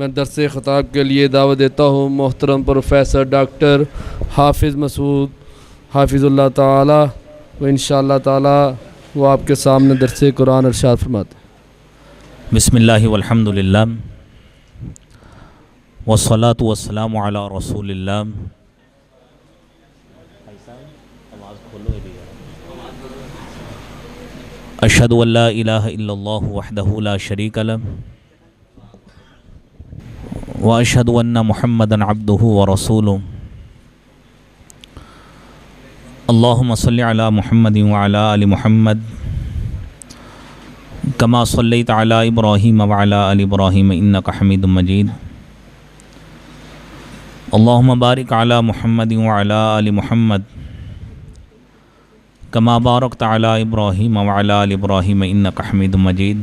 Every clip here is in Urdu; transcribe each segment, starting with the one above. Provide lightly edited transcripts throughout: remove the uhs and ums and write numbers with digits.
میں درس خطاب کے لیے دعوت دیتا ہوں محترم پروفیسر ڈاکٹر حافظ مسعود حافظ اللہ تعالی و انشاءاللہ تعالی وہ آپ کے سامنے درس قرآن ارشاد فرماتے ہیں۔ بسم اللہ والحمد للہ والصلاة والسلام علی رسول اللہ۔ اشہد ان لا الہ الا اللہ وحدہ لا شریک لہ واشہد ان محمدا عبدہ ورسولہ۔ اللہم صلی علی محمد وعلی آل محمد کما صلیت علی ابراہیم وعلی آل ابراہیم انک حمید مجید۔ اللہم بارک علی محمد وعلی آل محمد کما بارکت علی ابراہیم وعلی آل ابراہیم انک حمید مجید۔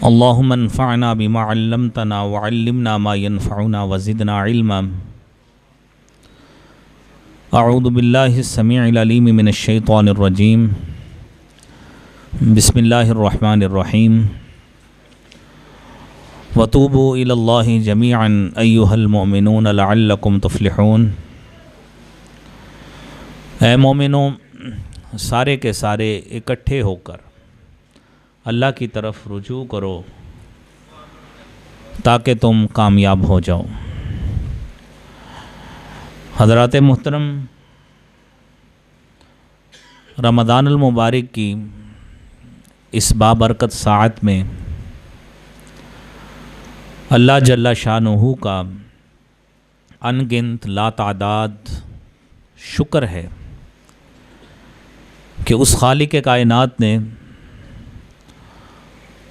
اللہم انفعنا بما علمتنا وعلمنا ما ينفعنا وزدنا علما۔ اعوذ باللہ السمیع العلیم من الشیطان الرجیم، بسم اللہ الرحمن الرحیم۔ وتوبوا الی اللہ جمیعا ایہا المؤمنون لعلکم تفلحون۔ اے مومنوں، سارے کے سارے اکٹھے ہو کر اللہ کی طرف رجوع کرو تاکہ تم کامیاب ہو جاؤ۔ حضرات محترم، رمضان المبارک کی اس بابرکت ساعت میں اللہ جل شانہ کا انگنت لاتعداد شکر ہے کہ اس خالق کائنات نے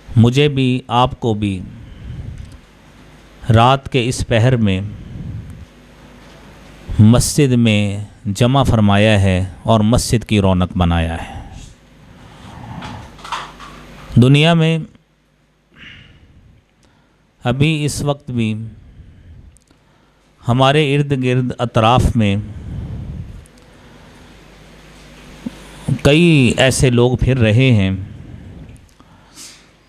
مجھے بھی آپ کو بھی رات کے اس پہر میں مسجد میں جمع فرمایا ہے اور مسجد کی رونق بنایا ہے۔ دنیا میں ابھی اس وقت بھی ہمارے ارد گرد اطراف میں کئی ایسے لوگ پھر رہے ہیں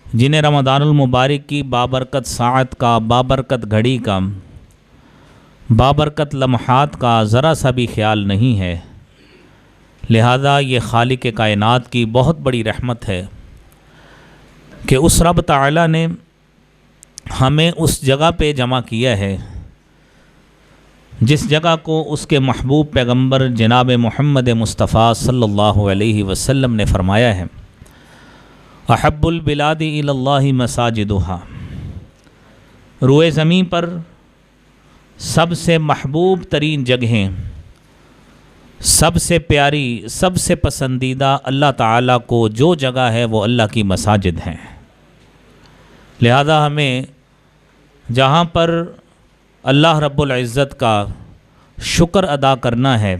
جنہیں رمضان المبارک کی بابرکت ساعت کا، بابرکت گھڑی کا، بابرکت لمحات کا ذرا سا بھی خیال نہیں ہے۔ لہذا یہ خالق کائنات کی بہت بڑی رحمت ہے کہ اس رب تعالی نے ہمیں اس جگہ پہ جمع کیا ہے جس جگہ کو اس کے محبوب پیغمبر جناب محمد مصطفیٰ صلی اللہ علیہ وسلم نے فرمایا ہے، احب البلاد الی اللہ مساجدہا۔ روئے زمین پر سب سے محبوب ترین جگہیں، سب سے پیاری، سب سے پسندیدہ اللہ تعالیٰ کو جو جگہ ہے وہ اللہ کی مساجد ہیں۔ لہذا ہمیں جہاں پر اللہ رب العزت کا شکر ادا کرنا ہے،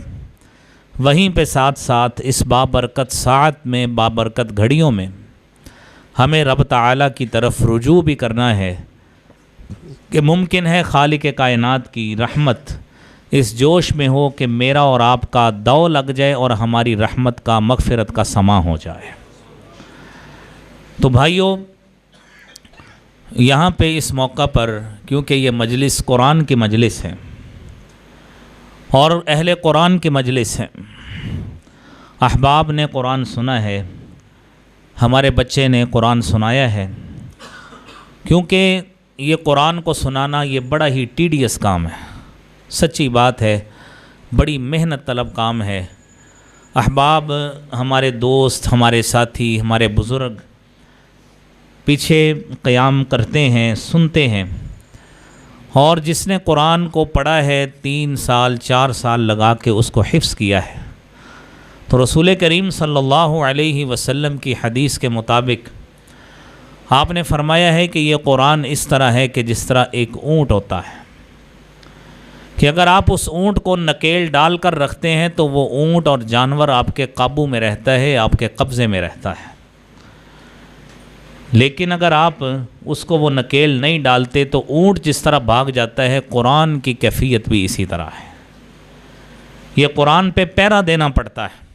وہیں پہ ساتھ ساتھ اس بابرکت ساعت میں، بابرکت گھڑیوں میں ہمیں رب تعالیٰ کی طرف رجوع بھی کرنا ہے کہ ممکن ہے خالق کائنات کی رحمت اس جوش میں ہو کہ میرا اور آپ کا دو لگ جائے اور ہماری رحمت کا، مغفرت کا سما ہو جائے۔ تو بھائیوں، یہاں پہ اس موقع پر کیونکہ یہ مجلس قرآن کی مجلس ہے اور اہل قرآن کی مجلس ہے، احباب نے قرآن سنا ہے، ہمارے بچے نے قرآن سنایا ہے، کیونکہ یہ قرآن کو سنانا یہ بڑا ہی ٹیڈیس کام ہے، سچی بات ہے، بڑی محنت طلب کام ہے۔ احباب، ہمارے دوست، ہمارے ساتھی، ہمارے بزرگ پیچھے قیام کرتے ہیں، سنتے ہیں، اور جس نے قرآن کو پڑھا ہے 3 سال 4 سال لگا کے اس کو حفظ کیا ہے، تو رسول کریم صلی اللہ علیہ وسلم کی حدیث کے مطابق آپ نے فرمایا ہے کہ یہ قرآن اس طرح ہے کہ جس طرح ایک اونٹ ہوتا ہے، کہ اگر آپ اس اونٹ کو نکیل ڈال کر رکھتے ہیں تو وہ اونٹ اور جانور آپ کے قابو میں رہتا ہے، آپ کے قبضے میں رہتا ہے، لیکن اگر آپ اس کو وہ نکیل نہیں ڈالتے تو اونٹ جس طرح بھاگ جاتا ہے، قرآن کی کیفیت بھی اسی طرح ہے۔ یہ قرآن پہ پہرا دینا پڑتا ہے،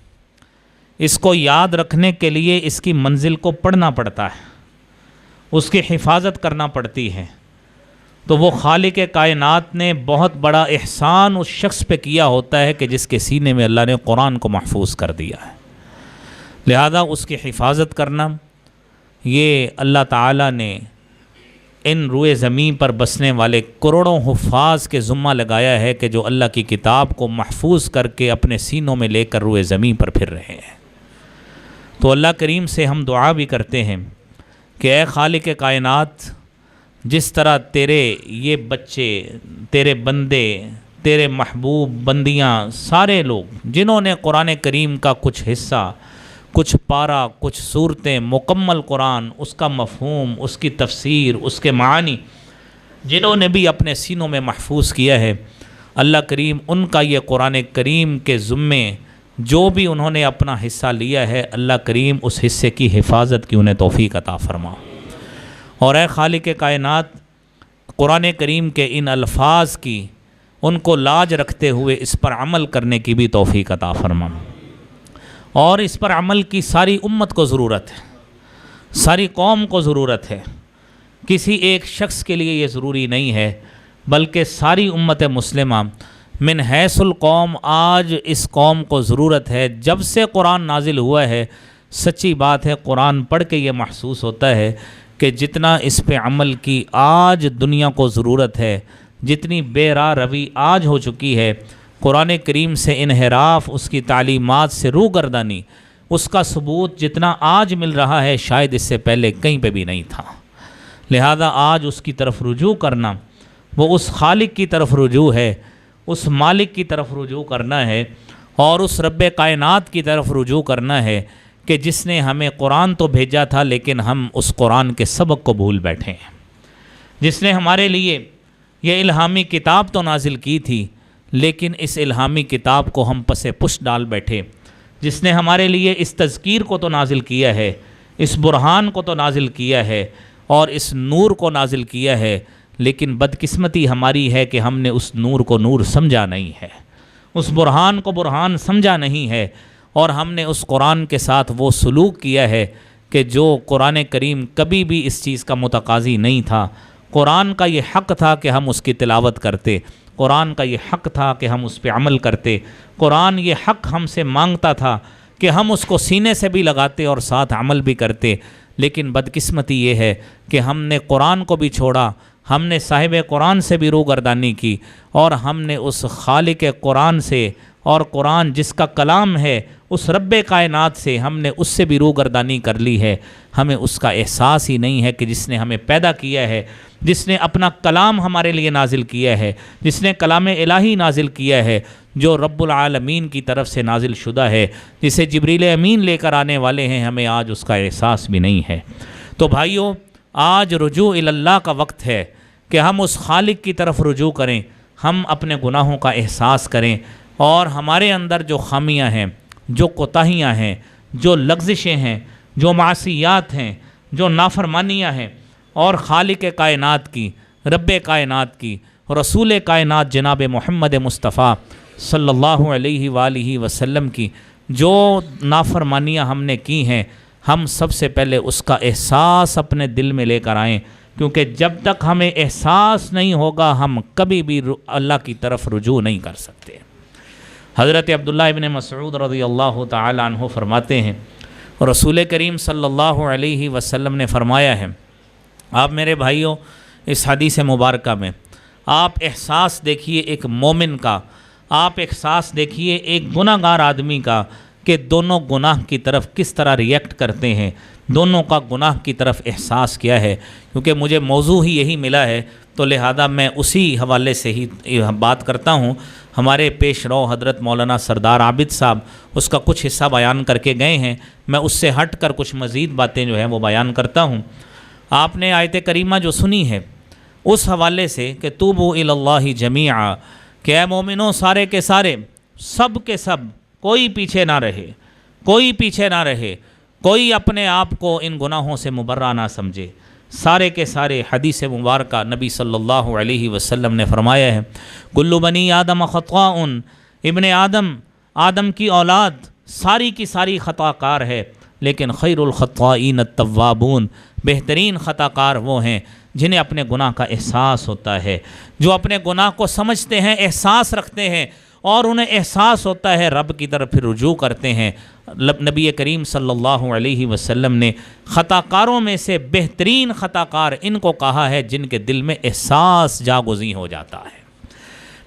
اس کو یاد رکھنے کے لیے اس کی منزل کو پڑھنا پڑتا ہے، اس کی حفاظت کرنا پڑتی ہے، تو وہ خالق کائنات نے بہت بڑا احسان اس شخص پہ کیا ہوتا ہے کہ جس کے سینے میں اللہ نے قرآن کو محفوظ کر دیا ہے۔ لہذا اس کی حفاظت کرنا یہ اللہ تعالیٰ نے ان روئے زمین پر بسنے والے کروڑوں حفاظ کے ذمہ لگایا ہے کہ جو اللہ کی کتاب کو محفوظ کر کے اپنے سینوں میں لے کر روئے زمین پر پھر رہے ہیں۔ تو اللہ کریم سے ہم دعا بھی کرتے ہیں کہ اے خالق کائنات، جس طرح تیرے یہ بچے، تیرے بندے، تیرے محبوب بندیاں، سارے لوگ جنہوں نے قرآن کریم کا کچھ حصہ، کچھ پارہ، کچھ صورتیں، مکمل قرآن، اس کا مفہوم، اس کی تفسیر، اس کے معانی جنہوں نے بھی اپنے سینوں میں محفوظ کیا ہے، اللہ کریم ان کا یہ قرآن کریم کے ذمے جو بھی انہوں نے اپنا حصہ لیا ہے، اللہ کریم اس حصے کی حفاظت کی انہیں توفیق عطا فرما۔ اور اے خالق کائنات، قرآن کریم کے ان الفاظ کی ان کو لاج رکھتے ہوئے اس پر عمل کرنے کی بھی توفیق عطا فرما۔ اور اس پر عمل کی ساری امت کو ضرورت ہے، ساری قوم کو ضرورت ہے، کسی ایک شخص کے لیے یہ ضروری نہیں ہے، بلکہ ساری امت مسلمہ من حیث القوم آج اس قوم کو ضرورت ہے۔ جب سے قرآن نازل ہوا ہے، سچی بات ہے، قرآن پڑھ کے یہ محسوس ہوتا ہے کہ جتنا اس پہ عمل کی آج دنیا کو ضرورت ہے، جتنی بے راہ روی آج ہو چکی ہے، قرآن کریم سے انحراف، اس کی تعلیمات سے روگردانی، اس کا ثبوت جتنا آج مل رہا ہے شاید اس سے پہلے کہیں پہ بھی نہیں تھا۔ لہذا آج اس کی طرف رجوع کرنا، وہ اس خالق کی طرف رجوع ہے، اس مالک کی طرف رجوع کرنا ہے، اور اس رب کائنات کی طرف رجوع کرنا ہے کہ جس نے ہمیں قرآن تو بھیجا تھا لیکن ہم اس قرآن کے سبق کو بھول بیٹھے ہیں، جس نے ہمارے لیے یہ الہامی کتاب تو نازل کی تھی لیکن اس الہامی کتاب کو ہم پس پش ڈال بیٹھے، جس نے ہمارے لیے اس تذکیر کو تو نازل کیا ہے، اس برہان کو تو نازل کیا ہے اور اس نور کو نازل کیا ہے، لیکن بدقسمتی ہماری ہے کہ ہم نے اس نور کو نور سمجھا نہیں ہے، اس برہان کو برہان سمجھا نہیں ہے، اور ہم نے اس قرآن کے ساتھ وہ سلوک کیا ہے کہ جو قرآن کریم کبھی بھی اس چیز کا متقاضی نہیں تھا۔ قرآن کا یہ حق تھا کہ ہم اس کی تلاوت کرتے، قرآن کا یہ حق تھا کہ ہم اس پہ عمل کرتے، قرآن یہ حق ہم سے مانگتا تھا کہ ہم اس کو سینے سے بھی لگاتے اور ساتھ عمل بھی کرتے، لیکن بدقسمتی یہ ہے کہ ہم نے قرآن کو بھی چھوڑا، ہم نے صاحب قرآن سے بھی روگردانی کی، اور ہم نے اس خالق قرآن سے، اور قرآن جس کا کلام ہے، اس رب کائنات سے ہم نے اس سے بھی روگردانی کر لی ہے۔ ہمیں اس کا احساس ہی نہیں ہے کہ جس نے ہمیں پیدا کیا ہے، جس نے اپنا کلام ہمارے لیے نازل کیا ہے، جس نے کلام الہی نازل کیا ہے، جو رب العالمین کی طرف سے نازل شدہ ہے، جسے جبریل امین لے کر آنے والے ہیں، ہمیں آج اس کا احساس بھی نہیں ہے۔ تو بھائیو، آج رجوع اللہ کا وقت ہے کہ ہم اس خالق کی طرف رجوع کریں، ہم اپنے گناہوں کا احساس کریں، اور ہمارے اندر جو خامیاں ہیں، جو کوتاہیاں ہیں، جو لغزشیں ہیں، جو معصیات ہیں، جو نافرمانیاں ہیں، اور خالق کائنات کی، رب کائنات کی، رسول کائنات جناب محمد مصطفیٰ صلی اللہ علیہ وآلہ وسلم کی جو نافرمانیاں ہم نے کی ہیں، ہم سب سے پہلے اس کا احساس اپنے دل میں لے کر آئیں، کیونکہ جب تک ہمیں احساس نہیں ہوگا ہم کبھی بھی اللہ کی طرف رجوع نہیں کر سکتے۔ حضرت عبداللہ ابن مسعود رضی اللہ تعالی عنہ فرماتے ہیں، رسول کریم صلی اللہ علیہ وسلم نے فرمایا ہے، آپ میرے بھائیوں، اس حدیث مبارکہ میں آپ احساس دیکھیے ایک مومن کا، آپ احساس دیکھیے ایک گناہ گار آدمی کا کہ دونوں گناہ کی طرف کس طرح ریئیکٹ کرتے ہیں، دونوں کا گناہ کی طرف احساس کیا ہے۔ کیونکہ مجھے موضوع ہی یہی ملا ہے تو لہذا میں اسی حوالے سے ہی بات کرتا ہوں۔ ہمارے پیش رو حضرت مولانا سردار عابد صاحب اس کا کچھ حصہ بیان کر کے گئے ہیں، میں اس سے ہٹ کر کچھ مزید باتیں جو ہیں وہ بیان کرتا ہوں۔ آپ نے آیت کریمہ جو سنی ہے اس حوالے سے کہ توبوا الی اللہ جمیعا، کہ اے مومنوں سارے کے سارے، سب کے سب، کوئی پیچھے نہ رہے، کوئی پیچھے نہ رہے، کوئی اپنے آپ کو ان گناہوں سے مبرہ نہ سمجھے، سارے کے سارے۔ حدیث مبارکہ نبی صلی اللہ علیہ وسلم نے فرمایا ہے، کل بنی آدم خطاء، ابن آدم، آدم کی اولاد ساری کی ساری خطا کار ہے، لیکن خیر الخطائین التوابون، بہترین خطا کار وہ ہیں جنہیں اپنے گناہ کا احساس ہوتا ہے، جو اپنے گناہ کو سمجھتے ہیں، احساس رکھتے ہیں، اور انہیں احساس ہوتا ہے، رب کی طرف پھر رجوع کرتے ہیں۔ نبی کریم صلی اللہ علیہ وسلم نے خطا کاروں میں سے بہترین خطا کار ان کو کہا ہے جن کے دل میں احساس جاگزیں ہو جاتا ہے۔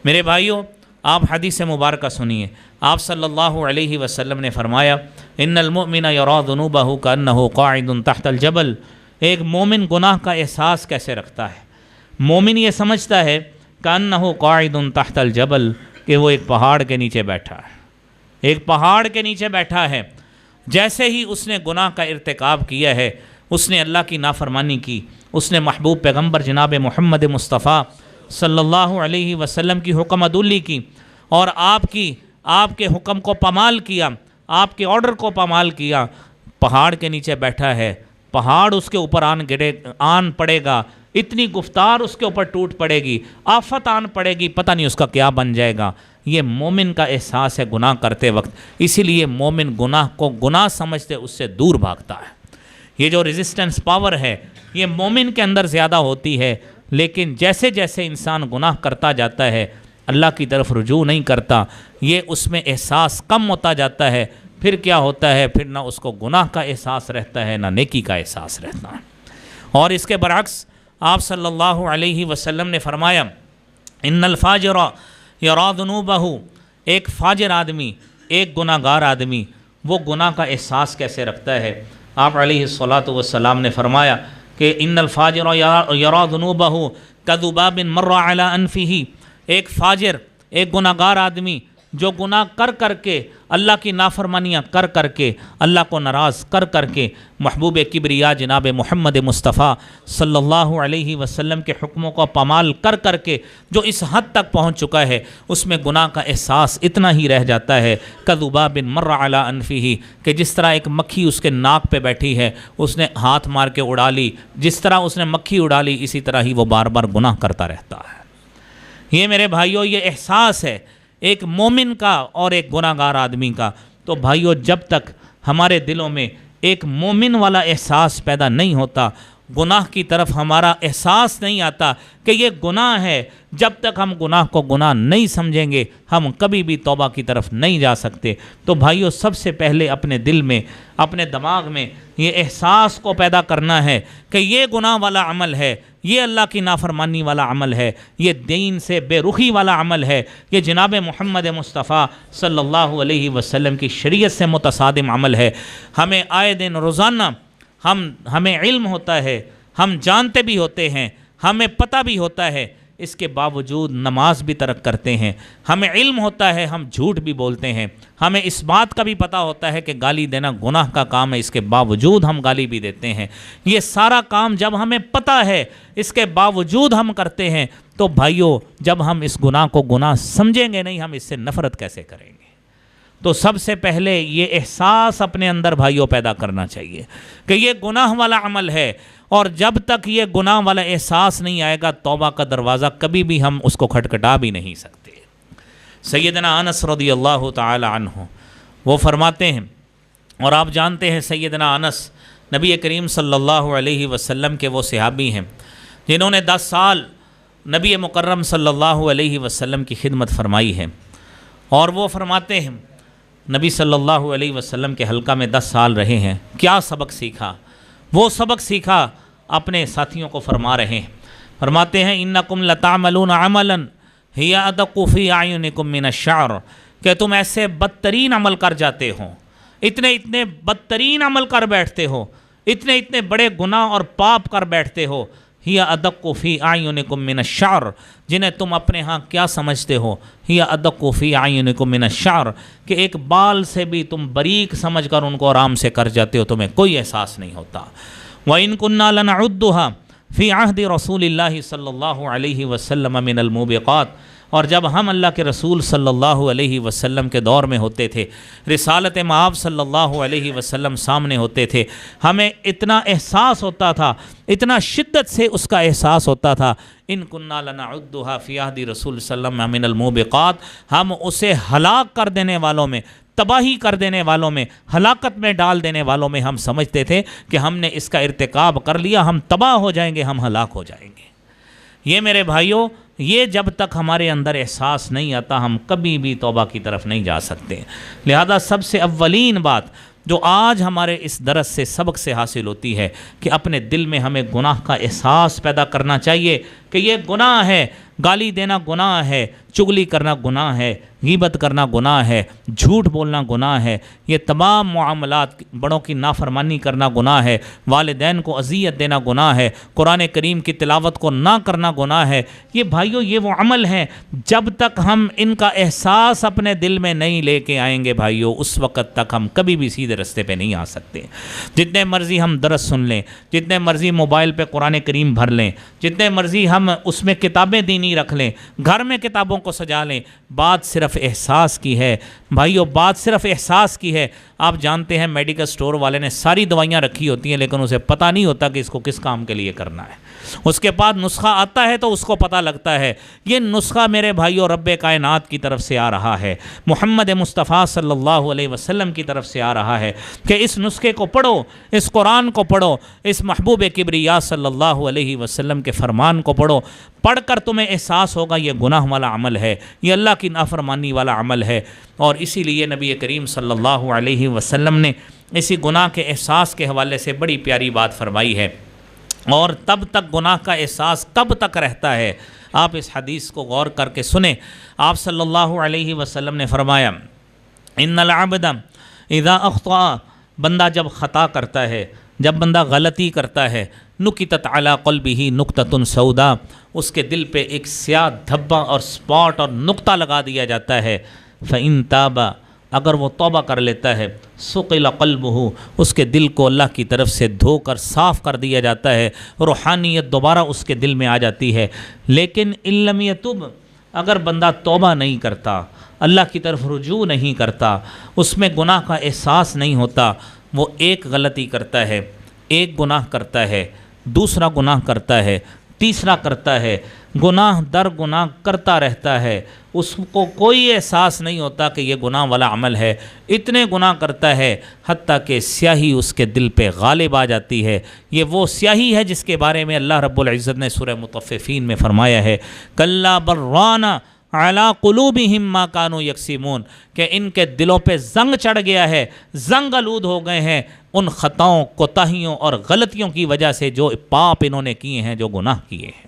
میرے بھائیوں، آپ حدیث مبارکہ سنیے۔ آپ صلی اللہ علیہ وسلم نے فرمایا، ان المؤمن یری ذنوبہ کأنہ قاعد تحت الجبل۔ ایک مومن گناہ کا احساس کیسے رکھتا ہے؟ مومن یہ سمجھتا ہے کأنہ قاعد تحت الجبل، کہ وہ ایک پہاڑ کے نیچے بیٹھا ہے، ایک پہاڑ کے نیچے بیٹھا ہے۔ جیسے ہی اس نے گناہ کا ارتکاب کیا ہے، اس نے اللہ کی نافرمانی کی، اس نے محبوب پیغمبر جناب محمد مصطفیٰ صلی اللہ علیہ وسلم کی حکم عدولی کی، اور آپ کے حکم کو پامال کیا، آپ کے آرڈر کو پامال کیا۔ پہاڑ کے نیچے بیٹھا ہے، پہاڑ اس کے اوپر آن پڑے گا، اتنی گفتار اس کے اوپر ٹوٹ پڑے گی، آفت آن پڑے گی، پتہ نہیں اس کا کیا بن جائے گا۔ یہ مومن کا احساس ہے گناہ کرتے وقت، اسی لیے مومن گناہ کو گناہ سمجھتے اس سے دور بھاگتا ہے۔ یہ جو ریزسٹنس پاور ہے یہ مومن کے اندر زیادہ ہوتی ہے، لیکن جیسے جیسے انسان گناہ کرتا جاتا ہے، اللہ کی طرف رجوع نہیں کرتا، یہ اس میں احساس کم ہوتا جاتا ہے۔ پھر کیا ہوتا ہے؟ پھر نہ اس کو گناہ کا احساس رہتا ہے، نہ نیکی کا احساس رہتا ہے۔ اور اس کے برعکس آپ صلی اللہ علیہ وسلم نے فرمایا، ان الفاجر یری ذنوبہ، ایک فاجر آدمی، ایک گناہ گار آدمی، وہ گناہ کا احساس کیسے رکھتا ہے؟ آپ علیہ الصلاۃ والسلام نے فرمایا کہ ان الفاجر یری ذنوبہ کذباب مر علی انفہ، ایک فاجر، ایک گناہ گار آدمی جو گناہ کر کر کے، اللہ کی نافرمانیاں کر کر کے، اللہ کو ناراض کر کر کے، محبوب کبریا جناب محمد مصطفیٰ صلی اللہ علیہ وسلم کے حکموں کو پامال کر کر کے جو اس حد تک پہنچ چکا ہے، اس میں گناہ کا احساس اتنا ہی رہ جاتا ہے کذباب مر علی انفہ، کہ جس طرح ایک مکھی اس کے ناک پہ بیٹھی ہے، اس نے ہاتھ مار کے اڑا لی، جس طرح اس نے مکھی اڑا لی، اسی طرح ہی وہ بار بار گناہ کرتا رہتا ہے۔ یہ میرے بھائیوں، یہ احساس ہے ایک مومن کا اور ایک گناہ گار آدمی کا۔ تو بھائیوں، جب تک ہمارے دلوں میں ایک مومن والا احساس پیدا نہیں ہوتا، گناہ کی طرف ہمارا احساس نہیں آتا کہ یہ گناہ ہے، جب تک ہم گناہ کو گناہ نہیں سمجھیں گے، ہم کبھی بھی توبہ کی طرف نہیں جا سکتے۔ تو بھائیوں، سب سے پہلے اپنے دل میں، اپنے دماغ میں یہ احساس کو پیدا کرنا ہے کہ یہ گناہ والا عمل ہے، یہ اللہ کی نافرمانی والا عمل ہے، یہ دین سے بے رخی والا عمل ہے، یہ جناب محمد مصطفیٰ صلی اللہ علیہ وسلم کی شریعت سے متصادم عمل ہے۔ ہمیں آئے دن روزانہ ہمیں علم ہوتا ہے، ہم جانتے بھی ہوتے ہیں، ہمیں پتہ بھی ہوتا ہے، اس کے باوجود نماز بھی ترک کرتے ہیں۔ ہمیں علم ہوتا ہے، ہم جھوٹ بھی بولتے ہیں، ہمیں اس بات کا بھی پتہ ہوتا ہے کہ گالی دینا گناہ کا کام ہے، اس کے باوجود ہم گالی بھی دیتے ہیں۔ یہ سارا کام جب ہمیں پتہ ہے، اس کے باوجود ہم کرتے ہیں، تو بھائیوں، جب ہم اس گناہ کو گناہ سمجھیں گے نہیں، ہم اس سے نفرت کیسے کریں گے؟ تو سب سے پہلے یہ احساس اپنے اندر بھائیوں پیدا کرنا چاہیے کہ یہ گناہ والا عمل ہے، اور جب تک یہ گناہ والا احساس نہیں آئے گا، توبہ کا دروازہ کبھی بھی ہم اس کو کھٹکھٹا بھی نہیں سکتے۔ سیدنا انس رضی اللہ تعالی عنہ وہ فرماتے ہیں، اور آپ جانتے ہیں سیدنا انس نبی کریم صلی اللہ علیہ وسلم کے وہ صحابی ہیں جنہوں نے 10 سال نبی مکرم صلی اللہ علیہ وسلم کی خدمت فرمائی ہے، اور وہ فرماتے ہیں نبی صلی اللہ علیہ وسلم کے حلقہ میں 10 سال رہے ہیں، کیا سبق سیکھا؟ وہ سبق سیکھا اپنے ساتھیوں کو فرما رہے ہیں، فرماتے ہیں انکم لتعملون عملا ہی ادق فی اعینکم من الشعر، کہ تم ایسے بدترین عمل کر جاتے ہو، اتنے بدترین عمل کر بیٹھتے ہو، اتنے بڑے گناہ اور پاپ کر بیٹھتے ہو، ہی ادق فی اعینکم من الشعر، جنہیں تم اپنے ہاں کیا سمجھتے ہو، ہی ادق فی اعینکم من الشعر، کہ ایک بال سے بھی تم باریک سمجھ کر ان کو آرام سے کر جاتے ہو، تمہیں کوئی احساس نہیں ہوتا۔ وَإِن كُنَّا لَنَعُدُّهَا فِي عَهْدِ رَسُولِ اللَّهِ صلی اللہ علیہ وسلم من الموبقات، اور جب ہم اللہ کے رسول صلی اللہ علیہ وسلم کے دور میں ہوتے تھے، رسالت مآب صلی اللہ علیہ وسلم سامنے ہوتے تھے، ہمیں اتنا احساس ہوتا تھا، اتنا شدت سے اس کا احساس ہوتا تھا، ان کننا لنعدها فی عہد رسول صلی اللہ علیہ وسلم من الموبقات، ہم اسے ہلاک کر دینے والوں میں، تباہی کر دینے والوں میں، ہلاکت میں ڈال دینے والوں میں ہم سمجھتے تھے کہ ہم نے اس کا ارتکاب کر لیا، ہم تباہ ہو جائیں گے، ہم ہلاک ہو جائیں گے۔ یہ میرے بھائیوں، یہ جب تک ہمارے اندر احساس نہیں آتا ہم کبھی بھی توبہ کی طرف نہیں جا سکتے۔ لہذا سب سے اولین بات جو آج ہمارے اس درس سے سبق سے حاصل ہوتی ہے کہ اپنے دل میں ہمیں گناہ کا احساس پیدا کرنا چاہیے کہ یہ گناہ ہے، گالی دینا گناہ ہے، چغلی کرنا گناہ ہے، غیبت کرنا گناہ ہے، جھوٹ بولنا گناہ ہے، یہ تمام معاملات، بڑوں کی نافرمانی کرنا گناہ ہے، والدین کو اذیت دینا گناہ ہے، قرآن کریم کی تلاوت کو نہ کرنا گناہ ہے۔ یہ بھائیوں، یہ وہ عمل ہیں جب تک ہم ان کا احساس اپنے دل میں نہیں لے کے آئیں گے بھائیوں، اس وقت تک ہم کبھی بھی سیدھے رستے پہ نہیں آ سکتے۔ جتنے مرضی ہم درس سن لیں، جتنے مرضی موبائل پہ قرآن کریم بھر لیں، جتنے مرضی ہم اس میں کتابیں دینی رکھ لیں، گھر میں کتابوں کو سجا لیں، بات صرف احساس کی ہے بھائیو، بات صرف احساس کی ہے۔ آپ جانتے ہیں میڈیکل سٹور والے نے ساری دوائیاں رکھی ہوتی ہیں لیکن اسے پتہ نہیں ہوتا کہ اس کو کس کام کے لیے کرنا ہے۔ اس کے بعد نسخہ آتا ہے تو اس کو پتہ لگتا ہے یہ نسخہ میرے بھائیو رب کائنات کی طرف سے آ رہا ہے، محمد مصطفیٰ صلی اللہ علیہ وسلم کی طرف سے آ رہا ہے کہ اس نسخے کو پڑھو، اس قرآن کو پڑھو، اس محبوب کبریا صلی اللہ علیہ وسلم کے فرمان کو پڑھو۔ پڑھ کر تمہیں احساس ہوگا یہ گناہ والا عمل ہے، یہ اللہ کی نافرمانی والا عمل ہے۔ اور اسی لیے نبی کریم صلی اللہ علیہ وسلم نے اسی گناہ کے احساس کے حوالے سے بڑی پیاری بات فرمائی ہے۔ اور تب تک گناہ کا احساس کب تک رہتا ہے؟ آپ اس حدیث کو غور کر کے سنیں۔ آپ صلی اللہ علیہ وسلم نے فرمایا، ان العبد اذا اخطأ، بندہ جب خطا کرتا ہے، جب بندہ غلطی کرتا ہے، نکتت علی قلبہ نقطۃ سودا، اس کے دل پہ ایک سیاہ دھبا اور سپاٹ اور نقطہ لگا دیا جاتا ہے۔ فإن تاب، اگر وہ توبہ کر لیتا ہے، ثقل قلبہ، اس کے دل کو اللہ کی طرف سے دھو کر صاف کر دیا جاتا ہے، روحانیت دوبارہ اس کے دل میں آ جاتی ہے۔ لیکن ان لم یتب، اگر بندہ توبہ نہیں کرتا، اللہ کی طرف رجوع نہیں کرتا، اس میں گناہ کا احساس نہیں ہوتا، وہ ایک غلطی کرتا ہے، ایک گناہ کرتا ہے، دوسرا گناہ کرتا ہے، تیسرا کرتا ہے، گناہ در گناہ کرتا رہتا ہے، اس کو کوئی احساس نہیں ہوتا کہ یہ گناہ والا عمل ہے، اتنے گناہ کرتا ہے حتیٰ کہ سیاہی اس کے دل پہ غالب آ جاتی ہے۔ یہ وہ سیاہی ہے جس کے بارے میں اللہ رب العزت نے سورہ مطففین میں فرمایا ہے، کلا بران علی قلوبہم ما کانوا یکسبون، کہ ان کے دلوں پہ زنگ چڑھ گیا ہے، زنگ آلود ہو گئے ہیں ان خطاؤں، کوتاہیوں اور غلطیوں کی وجہ سے جو پاپ انہوں نے کیے ہیں، جو گناہ کیے ہیں۔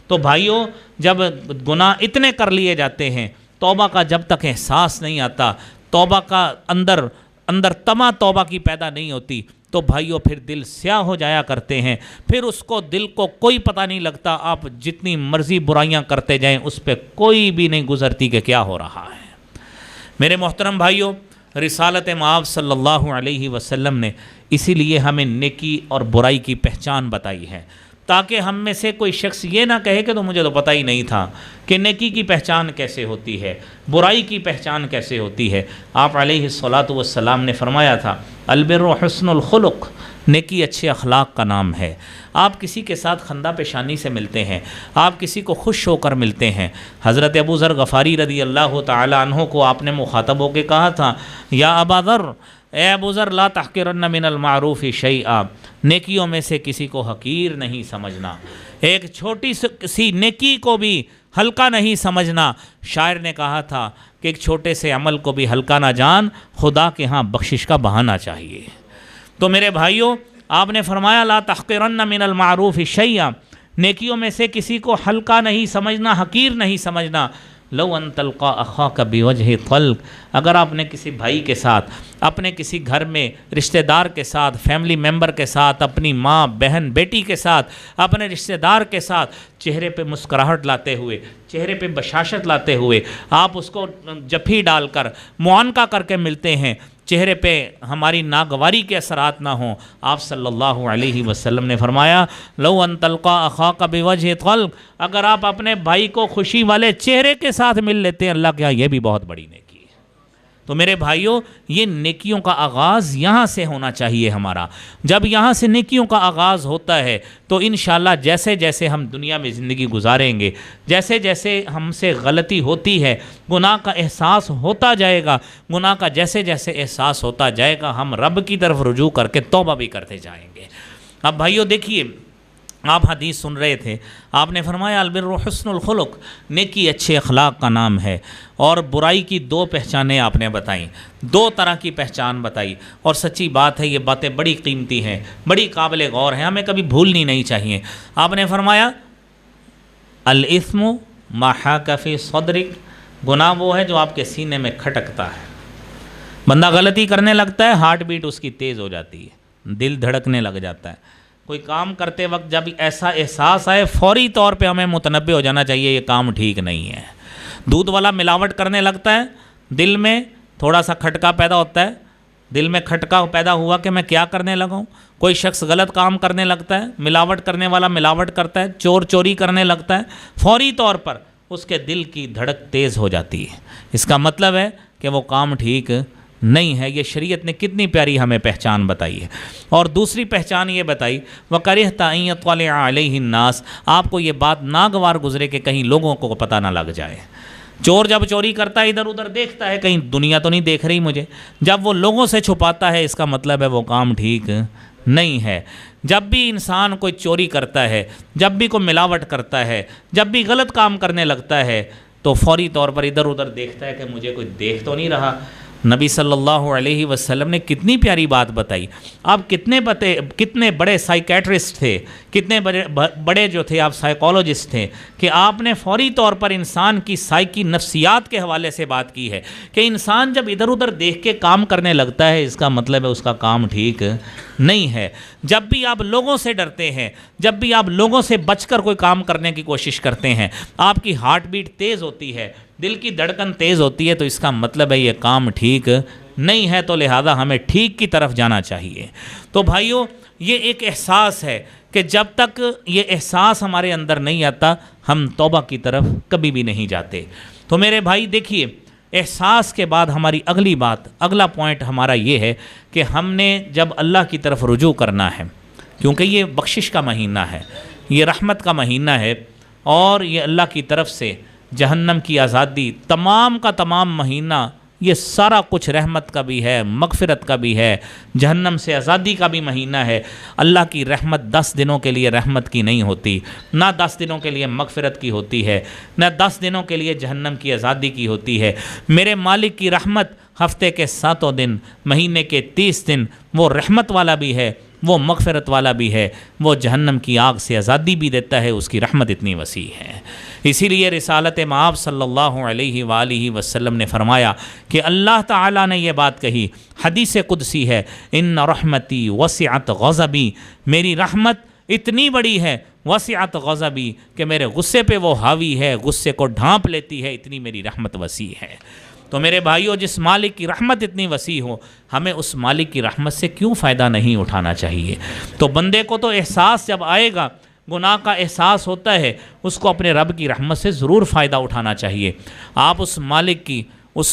تو بھائیوں، جب گناہ اتنے کر لیے جاتے ہیں، توبہ کا جب تک احساس نہیں آتا، توبہ کا اندر تما توبہ کی پیدا نہیں ہوتی، تو بھائیوں پھر دل سیاہ ہو جایا کرتے ہیں، پھر اس کو دل کو کوئی پتہ نہیں لگتا، آپ جتنی مرضی برائیاں کرتے جائیں اس پہ کوئی بھی نہیں گزرتی کہ کیا ہو رہا ہے۔ میرے محترم بھائیوں، رسالت مآب صلی اللہ علیہ وسلم نے اسی لیے ہمیں نیکی اور برائی کی پہچان بتائی ہے، تاکہ ہم میں سے کوئی شخص یہ نہ کہے کہ تو مجھے تو پتہ ہی نہیں تھا کہ نیکی کی پہچان کیسے ہوتی ہے، برائی کی پہچان کیسے ہوتی ہے۔ آپ علیہ الصلاۃ والسلام نے فرمایا تھا، البر حسن الخلق، نیکی اچھے اخلاق کا نام ہے۔ آپ کسی کے ساتھ خندہ پیشانی سے ملتے ہیں، آپ کسی کو خوش ہو کر ملتے ہیں۔ حضرت ابو ذر غفاری رضی اللہ تعالی عنہ کو آپ نے مخاطب ہو کے کہا تھا، یا ابا ذر، اے ابو ذر، لا تحقرن من المعروف شیئا، نیکیوں میں سے کسی کو حقیر نہیں سمجھنا، ایک چھوٹی سی نیکی کو بھی ہلکا نہیں سمجھنا۔ شاعر نے کہا تھا کہ ایک چھوٹے سے عمل کو بھی ہلکا نہ جان، خدا کے ہاں بخشش کا بہانہ چاہیے۔ تو میرے بھائیوں، آپ نے فرمایا لا تحقرن من المعروف شیئا، نیکیوں میں سے کسی کو ہلکا نہیں سمجھنا، حقیر نہیں سمجھنا۔ لو ان تلقا اخاک بوجہ طلق، اگر آپ نے کسی بھائی کے ساتھ، اپنے کسی گھر میں رشتہ دار کے ساتھ، فیملی ممبر کے ساتھ، اپنی ماں، بہن، بیٹی کے ساتھ، اپنے رشتہ دار کے ساتھ چہرے پہ مسکراہٹ لاتے ہوئے، چہرے پہ بشاشت لاتے ہوئے آپ اس کو جفی ڈال کر معانقہ کر کے ملتے ہیں، چہرے پہ ہماری ناگواری کے اثرات نہ ہوں، آپ صلی اللہ علیہ وسلم نے فرمایا لو ان تلقا اخاک بوجہ طلق، اگر آپ اپنے بھائی کو خوشی والے چہرے کے ساتھ مل لیتے ہیں، اللہ کے ہاں یہ بھی بہت بڑی نیکی ہے۔ تو میرے بھائیوں یہ نیکیوں کا آغاز یہاں سے ہونا چاہیے ہمارا. جب یہاں سے نیکیوں کا آغاز ہوتا ہے تو انشاءاللہ جیسے جیسے ہم دنیا میں زندگی گزاریں گے، جیسے جیسے ہم سے غلطی ہوتی ہے، گناہ کا احساس ہوتا جائے گا، گناہ کا جیسے جیسے احساس ہوتا جائے گا، ہم رب کی طرف رجوع کر کے توبہ بھی کرتے جائیں گے. اب بھائیوں دیکھیے، آپ حدیث سن رہے تھے، آپ نے فرمایا البر حسن الخلق، نیکی اچھے اخلاق کا نام ہے. اور برائی کی 2 پہچانیں آپ نے بتائیں، 2 طرح کی پہچان بتائی. اور سچی بات ہے یہ باتیں بڑی قیمتی ہیں، بڑی قابل غور ہیں، ہمیں کبھی بھولنی نہیں چاہیے. آپ نے فرمایا الاثم ما حاک فی صدرک، گناہ وہ ہے جو آپ کے سینے میں کھٹکتا ہے. بندہ غلطی کرنے لگتا ہے، ہارٹ بیٹ اس کی تیز ہو جاتی ہے، دل دھڑکنے لگ جاتا ہے. کوئی کام کرتے وقت جب ایسا احساس آئے فوری طور پہ ہمیں متنبہ ہو جانا چاہیے یہ کام ٹھیک نہیں ہے. دودھ والا ملاوٹ کرنے لگتا ہے، دل میں تھوڑا سا کھٹکا پیدا ہوتا ہے، دل میں کھٹکا پیدا ہوا کہ میں کیا کرنے لگا ہوں. کوئی شخص غلط کام کرنے لگتا ہے، ملاوٹ کرنے والا ملاوٹ کرتا ہے، چور چوری کرنے لگتا ہے، فوری طور پر اس کے دل کی دھڑک تیز ہو جاتی ہے. اس کا مطلب ہے کہ وہ کام ٹھیک نہیں ہے. یہ شریعت نے کتنی پیاری ہمیں پہچان بتائی ہے. اور دوسری پہچان یہ بتائی وَكَرِهْتَ أَن يَطَّلِعَ عَلَيْهِ النَّاسِ، آپ کو یہ بات ناگوار گزرے کہ کہیں لوگوں کو پتہ نہ لگ جائے. چور جب چوری کرتا ہے ادھر ادھر دیکھتا ہے کہیں دنیا تو نہیں دیکھ رہی مجھے، جب وہ لوگوں سے چھپاتا ہے اس کا مطلب ہے وہ کام ٹھیک نہیں ہے. جب بھی انسان کوئی چوری کرتا ہے، جب بھی کوئی ملاوٹ کرتا ہے، جب بھی غلط کام کرنے لگتا ہے تو فوری طور پر ادھر ادھر دیکھتا ہے کہ مجھے کوئی دیکھ تو نہیں رہا. نبی صلی اللہ علیہ وسلم نے کتنی پیاری بات بتائی. آپ کتنے بڑے سائیکیٹرسٹ تھے، کتنے بڑے جو تھے آپ سائیکالوجسٹ تھے کہ آپ نے فوری طور پر انسان کی سائیکی نفسیات کے حوالے سے بات کی ہے کہ انسان جب ادھر ادھر دیکھ کے کام کرنے لگتا ہے اس کا مطلب ہے اس کا کام ٹھیک نہیں ہے. جب بھی آپ لوگوں سے ڈرتے ہیں، جب بھی آپ لوگوں سے بچ کر کوئی کام کرنے کی کوشش کرتے ہیں، آپ کی ہارٹ بیٹ تیز ہوتی ہے، دل کی دھڑکن تیز ہوتی ہے، تو اس کا مطلب ہے یہ کام ٹھیک نہیں ہے. تو لہذا ہمیں ٹھیک کی طرف جانا چاہیے. تو بھائیوں یہ ایک احساس ہے کہ جب تک یہ احساس ہمارے اندر نہیں آتا ہم توبہ کی طرف کبھی بھی نہیں جاتے. تو میرے بھائی دیکھیے، احساس کے بعد ہماری اگلی بات، اگلا پوائنٹ ہمارا یہ ہے کہ ہم نے جب اللہ کی طرف رجوع کرنا ہے، کیونکہ یہ بخشش کا مہینہ ہے، یہ رحمت کا مہینہ ہے، اور یہ اللہ کی طرف سے جہنم کی آزادی، تمام کا تمام مہینہ یہ سارا کچھ رحمت کا بھی ہے، مغفرت کا بھی ہے، جہنم سے آزادی کا بھی مہینہ ہے. اللہ کی رحمت 10 دنوں کے لیے رحمت کی نہیں ہوتی، نہ 10 دنوں کے لیے مغفرت کی ہوتی ہے، نہ 10 دنوں کے لیے جہنم کی آزادی کی ہوتی ہے. میرے مالک کی رحمت ہفتے کے 7 دن، مہینے کے 30 دن، وہ رحمت والا بھی ہے، وہ مغفرت والا بھی ہے، وہ جہنم کی آگ سے آزادی بھی دیتا ہے. اس کی رحمت اتنی وسیع ہے. اسی لیے رسالت مآب صلی اللہ علیہ وآلہ وسلم نے فرمایا کہ اللہ تعالیٰ نے یہ بات کہی، حدیث قدسی ہے، ان رحمتی وسعت غضبی، میری رحمت اتنی بڑی ہے، وسعت غضبی، کہ میرے غصے پہ وہ حاوی ہے، غصے کو ڈھانپ لیتی ہے، اتنی میری رحمت وسیع ہے. تو میرے بھائیوں جس مالک کی رحمت اتنی وسیع ہو، ہمیں اس مالک کی رحمت سے کیوں فائدہ نہیں اٹھانا چاہیے. تو بندے کو تو احساس جب آئے گا، گناہ کا احساس ہوتا ہے، اس کو اپنے رب کی رحمت سے ضرور فائدہ اٹھانا چاہیے. آپ اس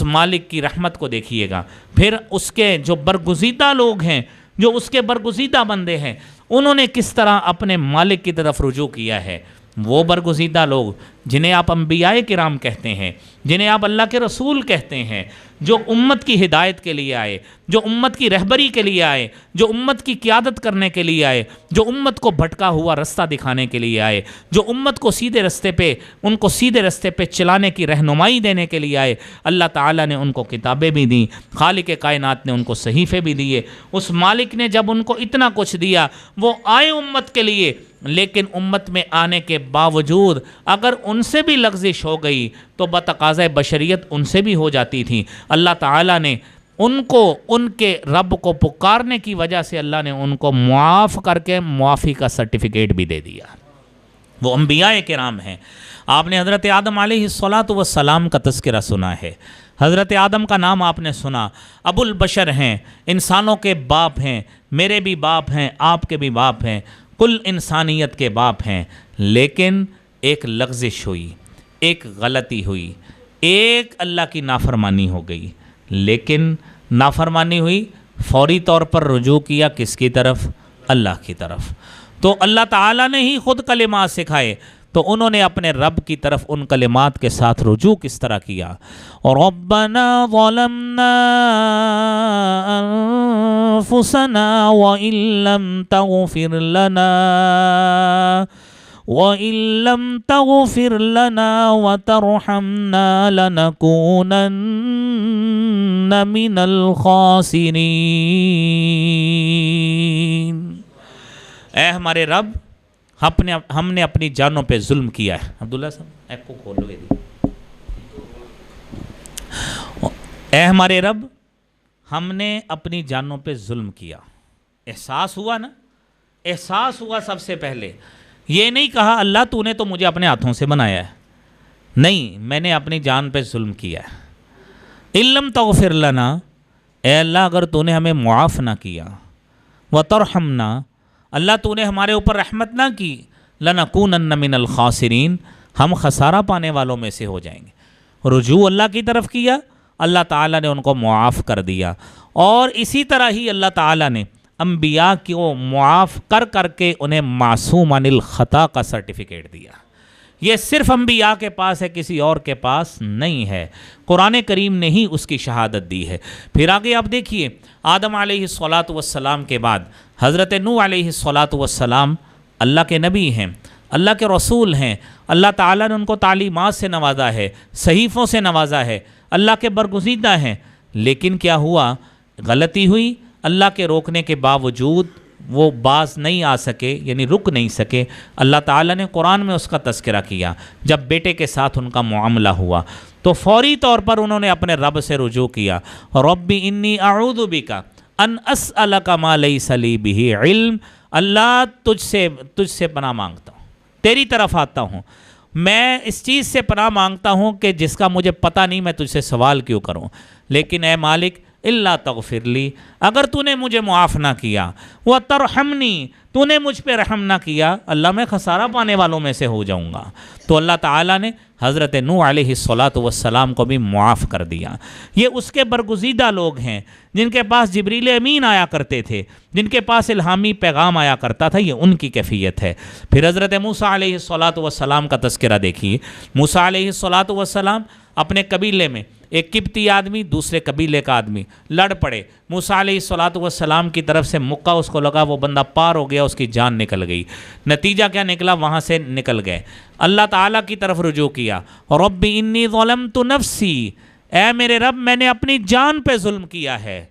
مالک کی رحمت کو دیکھیے گا. پھر اس کے جو برگزیدہ لوگ ہیں، جو اس کے برگزیدہ بندے ہیں، انہوں نے کس طرح اپنے مالک کی طرف رجوع کیا ہے. وہ برگزیدہ لوگ جنہیں آپ انبیاء کرام کہتے ہیں، جنہیں آپ اللہ کے رسول کہتے ہیں، جو امت کی ہدایت کے لیے آئے، جو امت کی رہبری کے لیے آئے، جو امت کی قیادت کرنے کے لیے آئے، جو امت کو بھٹکا ہوا رستہ دکھانے کے لیے آئے، جو امت کو ان کو سیدھے رستے پہ چلانے کی رہنمائی دینے کے لیے آئے. اللہ تعالیٰ نے ان کو کتابیں بھی دیں، خالق کائنات نے ان کو صحیفے بھی دیے. اس مالک نے جب ان کو اتنا کچھ دیا، وہ آئے امت کے لیے، لیکن امت میں آنے کے باوجود اگر ان سے بھی لغزش ہو گئی تو بتقاضۂ بشریت ان سے بھی ہو جاتی تھی. اللہ تعالیٰ نے ان کو ان کے رب کو پکارنے کی وجہ سے اللہ نے ان کو معاف کر کے معافی کا سرٹیفکیٹ بھی دے دیا. وہ انبیاء کرام ہیں. آپ نے حضرت آدم علیہ السلام کا تذکرہ سنا ہے. حضرت آدم کا نام آپ نے سنا. ابو البشر ہیں، انسانوں کے باپ ہیں، میرے بھی باپ ہیں، آپ کے بھی باپ ہیں، کل انسانیت کے باپ ہیں. لیکن ایک لغزش ہوئی، ایک غلطی ہوئی، ایک اللہ کی نافرمانی ہو گئی. لیکن نافرمانی ہوئی، فوری طور پر رجوع کیا کس کی طرف؟ اللہ کی طرف۔ تو اللہ تعالیٰ نے ہی خود کلمات سکھائے، تو انہوں نے اپنے رب کی طرف ان کلمات کے ساتھ رجوع کس طرح کیا؟ ربنا ظلمنا انفسنا وَإِن لم تغفر لنا وترحمنا لنكونن من الخاسرین۔ اے ہمارے رب، ہم نے اپنی جانوں پہ ظلم کیا ہے۔ عبداللہ صاحب ایپ کو کھولو یہ۔ اے ہمارے رب، ہم نے اپنی جانوں پہ ظلم کیا۔ احساس ہوا نا، احساس ہوا سب سے پہلے۔ یہ نہیں کہا اللہ تو نے تو مجھے اپنے ہاتھوں سے بنایا ہے، نہیں، میں نے اپنی جان پہ ظلم کیا ہے۔ اِلَّمْ تَغْفِرْ لَنَا، اے اللہ اگر تو نے ہمیں معاف نہ کیا، وَتَرْحَمْنَا، اللہ تو نے ہمارے اوپر رحمت نہ کی، لَنَكُونَنَّ مِنَ الْخَاسِرِينَ، ہم خسارہ پانے والوں میں سے ہو جائیں گے۔ رجوع اللہ کی طرف کیا، اللہ تعالیٰ نے ان کو معاف کر دیا۔ اور اسی طرح ہی اللہ تعالیٰ نے انبیاء کو معاف کر کر کے انہیں معصوم عن الخطا کا سرٹیفکیٹ دیا۔ یہ صرف انبیاء کے پاس ہے، کسی اور کے پاس نہیں ہے۔ قرآن کریم نے ہی اس کی شہادت دی ہے۔ پھر آگے آپ دیکھیے، آدم علیہ السلام کے بعد حضرت نوح علیہ السلام اللہ کے نبی ہیں، اللہ کے رسول ہیں، اللہ تعالیٰ نے ان کو تعلیمات سے نوازا ہے، صحیفوں سے نوازا ہے، اللہ کے برگزیدہ ہیں۔ لیکن کیا ہوا؟ غلطی ہوئی، اللہ کے روکنے کے باوجود وہ باز نہیں آ سکے، یعنی رک نہیں سکے۔ اللہ تعالیٰ نے قرآن میں اس کا تذکرہ کیا، جب بیٹے کے ساتھ ان کا معاملہ ہوا تو فوری طور پر انہوں نے اپنے رب سے رجوع کیا، رب انی اعوذ بک ان اسألک ما لیس لی بہ علم، اللہ تجھ سے پناہ مانگتا ہوں، تیری طرف آتا ہوں، میں اس چیز سے پناہ مانگتا ہوں کہ جس کا مجھے پتہ نہیں، میں تجھ سے سوال کیوں کروں، لیکن اے مالک اللہ تغفر لی، اگر تو نے مجھے معاف نہ کیا، وترحمنی، تو نے مجھ پہ رحم نہ کیا، اللہ میں خسارہ پانے والوں میں سے ہو جاؤں گا۔ تو اللہ تعالیٰ نے حضرت نوح علیہ السلام کو بھی معاف کر دیا۔ یہ اس کے برگزیدہ لوگ ہیں جن کے پاس جبریل امین آیا کرتے تھے، جن کے پاس الہامی پیغام آیا کرتا تھا، یہ ان کی کیفیت ہے۔ پھر حضرت موسیٰ علیہ السلام کا تذکرہ دیکھیے۔ موسیٰ علیہ السلام اپنے قبیلے میں ایک قبطی آدمی دوسرے قبیلے کا آدمی لڑ پڑے، موسیٰ علیہ السلام کی طرف سے مکہ اس کو لگا، وہ بندہ پار ہو گیا، اس کی جان نکل گئی۔ نتیجہ کیا نکلا؟ وہاں سے نکل گئے، اللہ تعالیٰ کی طرف رجوع کیا، رب انی ظلمت نفسی، اے میرے رب میں نے اپنی جان پہ ظلم کیا ہے،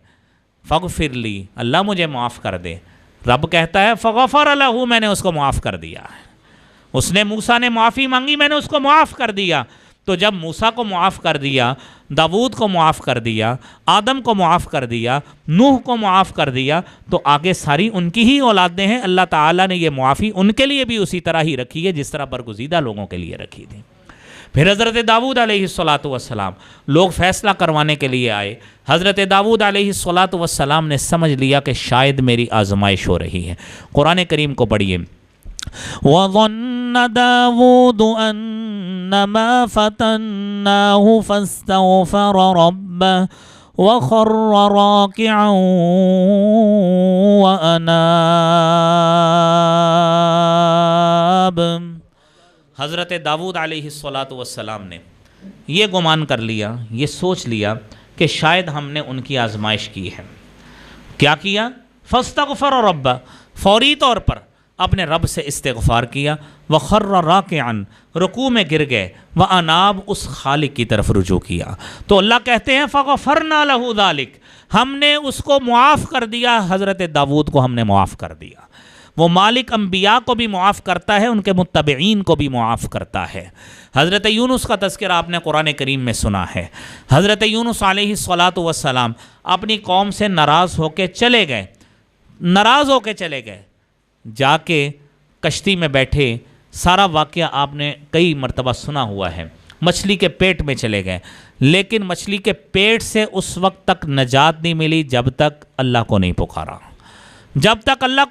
فاغفر لی، اللہ مجھے معاف کر دے۔ رب کہتا ہے فغفر لہ، میں نے اس کو معاف کر دیا۔ اس نے موسیٰ نے معافی مانگی، میں نے اس کو معاف کر دیا۔ تو جب موسیٰ کو معاف کر دیا، داؤد کو معاف کر دیا، آدم کو معاف کر دیا، نوح کو معاف کر دیا، تو آگے ساری ان کی ہی اولادیں ہیں۔ اللہ تعالیٰ نے یہ معافی ان کے لیے بھی اسی طرح ہی رکھی ہے جس طرح برگزیدہ لوگوں کے لیے رکھی تھی۔ پھر حضرت داؤد علیہ السلام لوگ فیصلہ کروانے کے لیے آئے۔ حضرت داؤد علیہ السلام نے سمجھ لیا کہ شاید میری آزمائش ہو رہی ہے۔ قرآن کریم کو پڑھیے، وَظَنَّ دَاوُودُ أَنَّمَا فَتَنَّاهُ فَاسْتَغْفَرَ رَبَّهُ وَخَرَّ رَاكِعًا وَأَنَابَ۔ حضرت داؤد علیہ السلام نے یہ گمان کر لیا، یہ سوچ لیا کہ شاید ہم نے ان کی آزمائش کی ہے۔ کیا کیا؟ فَاسْتَغْفَرَ رَبَّهُ، فوری طور پر اپنے رب سے استغفار کیا، وَخَرَّ رَاكِعًا، رکوع میں گر گئے، وَأَنَابَ، اس خالق کی طرف رجوع کیا۔ تو اللہ کہتے ہیں فَغَفَرْنَا لَهُ ذَلِكَ، ہم نے اس کو معاف کر دیا، حضرت داؤد کو ہم نے معاف کر دیا۔ وہ مالک انبیاء کو بھی معاف کرتا ہے، ان کے متبعین کو بھی معاف کرتا ہے۔ حضرت یونس کا تذکرہ آپ نے قرآن کریم میں سنا ہے۔ حضرت یونس علیہ السلام اپنی قوم سے ناراض ہو کے چلے گئے، جا کے کشتی میں بیٹھے، سارا واقعہ آپ نے کئی مرتبہ سنا ہوا ہے۔ مچھلی کے پیٹ میں چلے گئے، لیکن مچھلی کے پیٹ سے اس وقت تک نجات نہیں ملی جب تک اللہ کو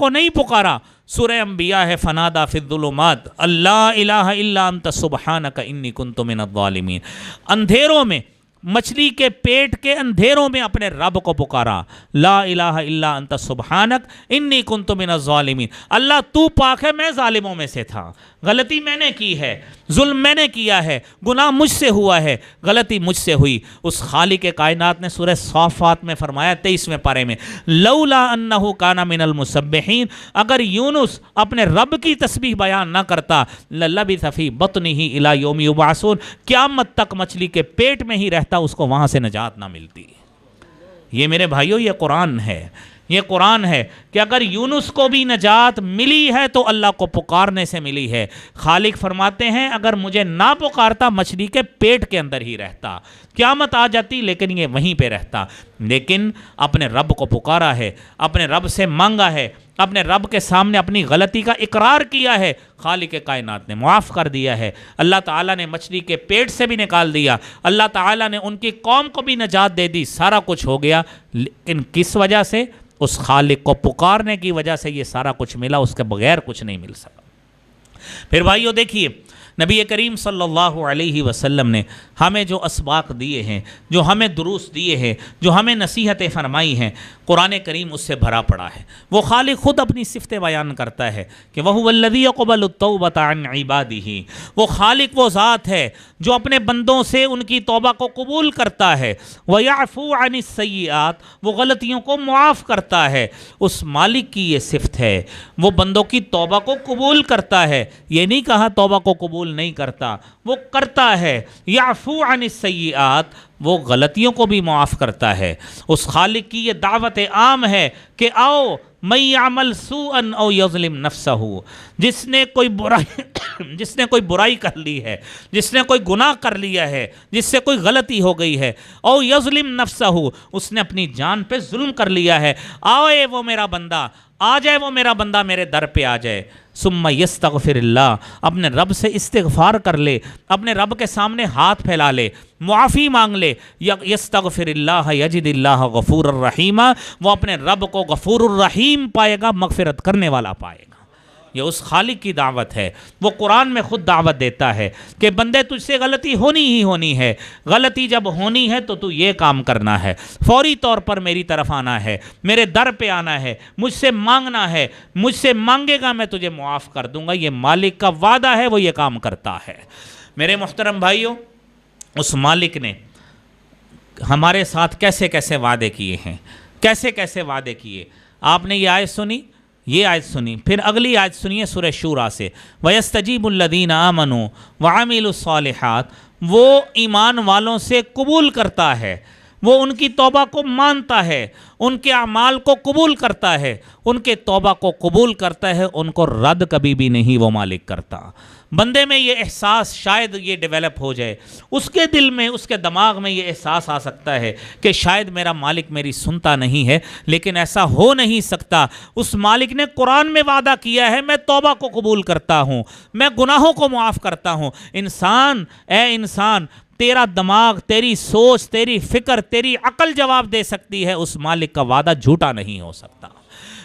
نہیں پکارا، سورہ انبیاء ہے، فنادا فی الظلمات اللہ الہ الا انت سبحانک انی کنت من الظالمین، اندھیروں میں مچھلی کے پیٹ کے اندھیروں میں اپنے رب کو پکارا، لا الہ الا انت سبحانک انی کنت من الظالمین، اللہ تو پاک ہے، میں ظالموں میں سے تھا، غلطی میں نے کی ہے، ظلم میں نے کیا ہے، گناہ مجھ سے ہوا ہے، غلطی مجھ سے ہوئی۔ اس خالق کائنات نے سورہ صافات میں فرمایا 23ویں پارے میں، لولا انہ کان من المسبحین، اگر یونس اپنے رب کی تسبیح بیان نہ کرتا، للبث فی بطنہ الی یوم یبعثون، قیامت تک مچھلی کے پیٹ میں ہی رہتا، اس کو وہاں سے نجات نہ ملتی۔ یہ میرے بھائیوں یہ قرآن ہے، یہ قرآن ہے کہ اگر یونس کو بھی نجات ملی ہے تو اللہ کو پکارنے سے ملی ہے۔ خالق فرماتے ہیں اگر مجھے نہ پکارتا مچھلی کے پیٹ کے اندر ہی رہتا، قیامت آ جاتی لیکن یہ وہیں پہ رہتا، لیکن اپنے رب کو پکارا ہے، اپنے رب سے مانگا ہے، اپنے رب کے سامنے اپنی غلطی کا اقرار کیا ہے، خالق کائنات نے معاف کر دیا ہے۔ اللہ تعالیٰ نے مچھلی کے پیٹ سے بھی نکال دیا، اللہ تعالیٰ نے ان کی قوم کو بھی نجات دے دی، سارا کچھ ہو گیا، لیکن کس وجہ سے؟ اس خالق کو پکارنے کی وجہ سے یہ سارا کچھ ملا، اس کے بغیر کچھ نہیں مل سکا۔ پھر بھائیو دیکھیے نبی کریم صلی اللہ علیہ وسلم نے ہمیں جو اسباق دیے ہیں، جو ہمیں دروس دیے ہیں، جو ہمیں نصیحتیں فرمائی ہیں، قرآن کریم اس سے بھرا پڑا ہے۔ وہ خالق خود اپنی صفتیں بیان کرتا ہے کہ وَهُوَ الَّذِي يَقْبَلُ التَّوْبَةَ عَنْ عِبَادِهِ، وہ خالق وہ ذات ہے جو اپنے بندوں سے ان کی توبہ کو قبول کرتا ہے، وَيَعْفُو عَنِ السَّيِّئَاتِ، وہ غلطیوں کو معاف کرتا ہے۔ اس مالک کی یہ صفت ہے، وہ بندوں کی توبہ کو قبول کرتا ہے، یہ نہیں کہا توبہ کو قبول نہیں کرتا، وہ کرتا ہے۔ یعفو عن السیئات، وہ غلطیوں کو بھی معاف کرتا ہے۔ اس خالق کی یہ دعوت عام ہے کہ آؤ من یعمل سوءا او یظلم نفسہ، جس نے کوئی برائی کر لی ہے، جس نے کوئی گناہ کر لیا ہے، جس سے کوئی غلطی ہو گئی ہے، او یظلم نفسہ، اس نے اپنی جان پہ ظلم کر لیا ہے، آئے وہ میرا بندہ، آ جائے وہ میرا بندہ میرے در پہ آ جائے، ثم یستغفر اللہ، اپنے رب سے استغفار کر لے، اپنے رب کے سامنے ہاتھ پھیلا لے، معافی مانگ لے، یستغفر اللہ یجد اللہ غفور الرحیم، وہ اپنے رب کو غفور الرحیم پائے گا، مغفرت کرنے والا پائے گا۔ یہ اس خالق کی دعوت ہے۔ وہ قرآن میں خود دعوت دیتا ہے کہ بندے تجھ سے غلطی ہونی ہی ہونی ہے، غلطی جب ہونی ہے تو یہ کام کرنا ہے، فوری طور پر میری طرف آنا ہے، میرے در پہ آنا ہے، مجھ سے مانگنا ہے، مجھ سے مانگے گا میں تجھے معاف کر دوں گا۔ یہ مالک کا وعدہ ہے، وہ یہ کام کرتا ہے۔ میرے محترم بھائیوں، اس مالک نے ہمارے ساتھ کیسے کیسے وعدے کیے ہیں، کیسے کیسے وعدے کیے۔ آپ نے یہ آیت سنی، یہ آیت سنی، پھر اگلی آیت سنیے سورہ شورا سے، وَيَسْتَجِيبُ الَّذِينَ آمَنُوا وَعَمِلُوا الصَّالِحَاتِ، وہ ایمان والوں سے قبول کرتا ہے، وہ ان کی توبہ کو مانتا ہے، ان کے اعمال کو قبول کرتا ہے، ان کے توبہ کو قبول کرتا ہے، ان کو رد کبھی بھی نہیں وہ مالک کرتا۔ بندے میں یہ احساس شاید یہ ڈیولپ ہو جائے، اس کے دل میں، اس کے دماغ میں یہ احساس آ سکتا ہے کہ شاید میرا مالک میری سنتا نہیں ہے، لیکن ایسا ہو نہیں سکتا۔ اس مالک نے قرآن میں وعدہ کیا ہے میں توبہ کو قبول کرتا ہوں، میں گناہوں کو معاف کرتا ہوں۔ انسان، اے انسان، تیرا دماغ، تیری سوچ، تیری فکر، تیری عقل جواب دے سکتی ہے، اس مالک کا وعدہ جھوٹا نہیں ہو سکتا۔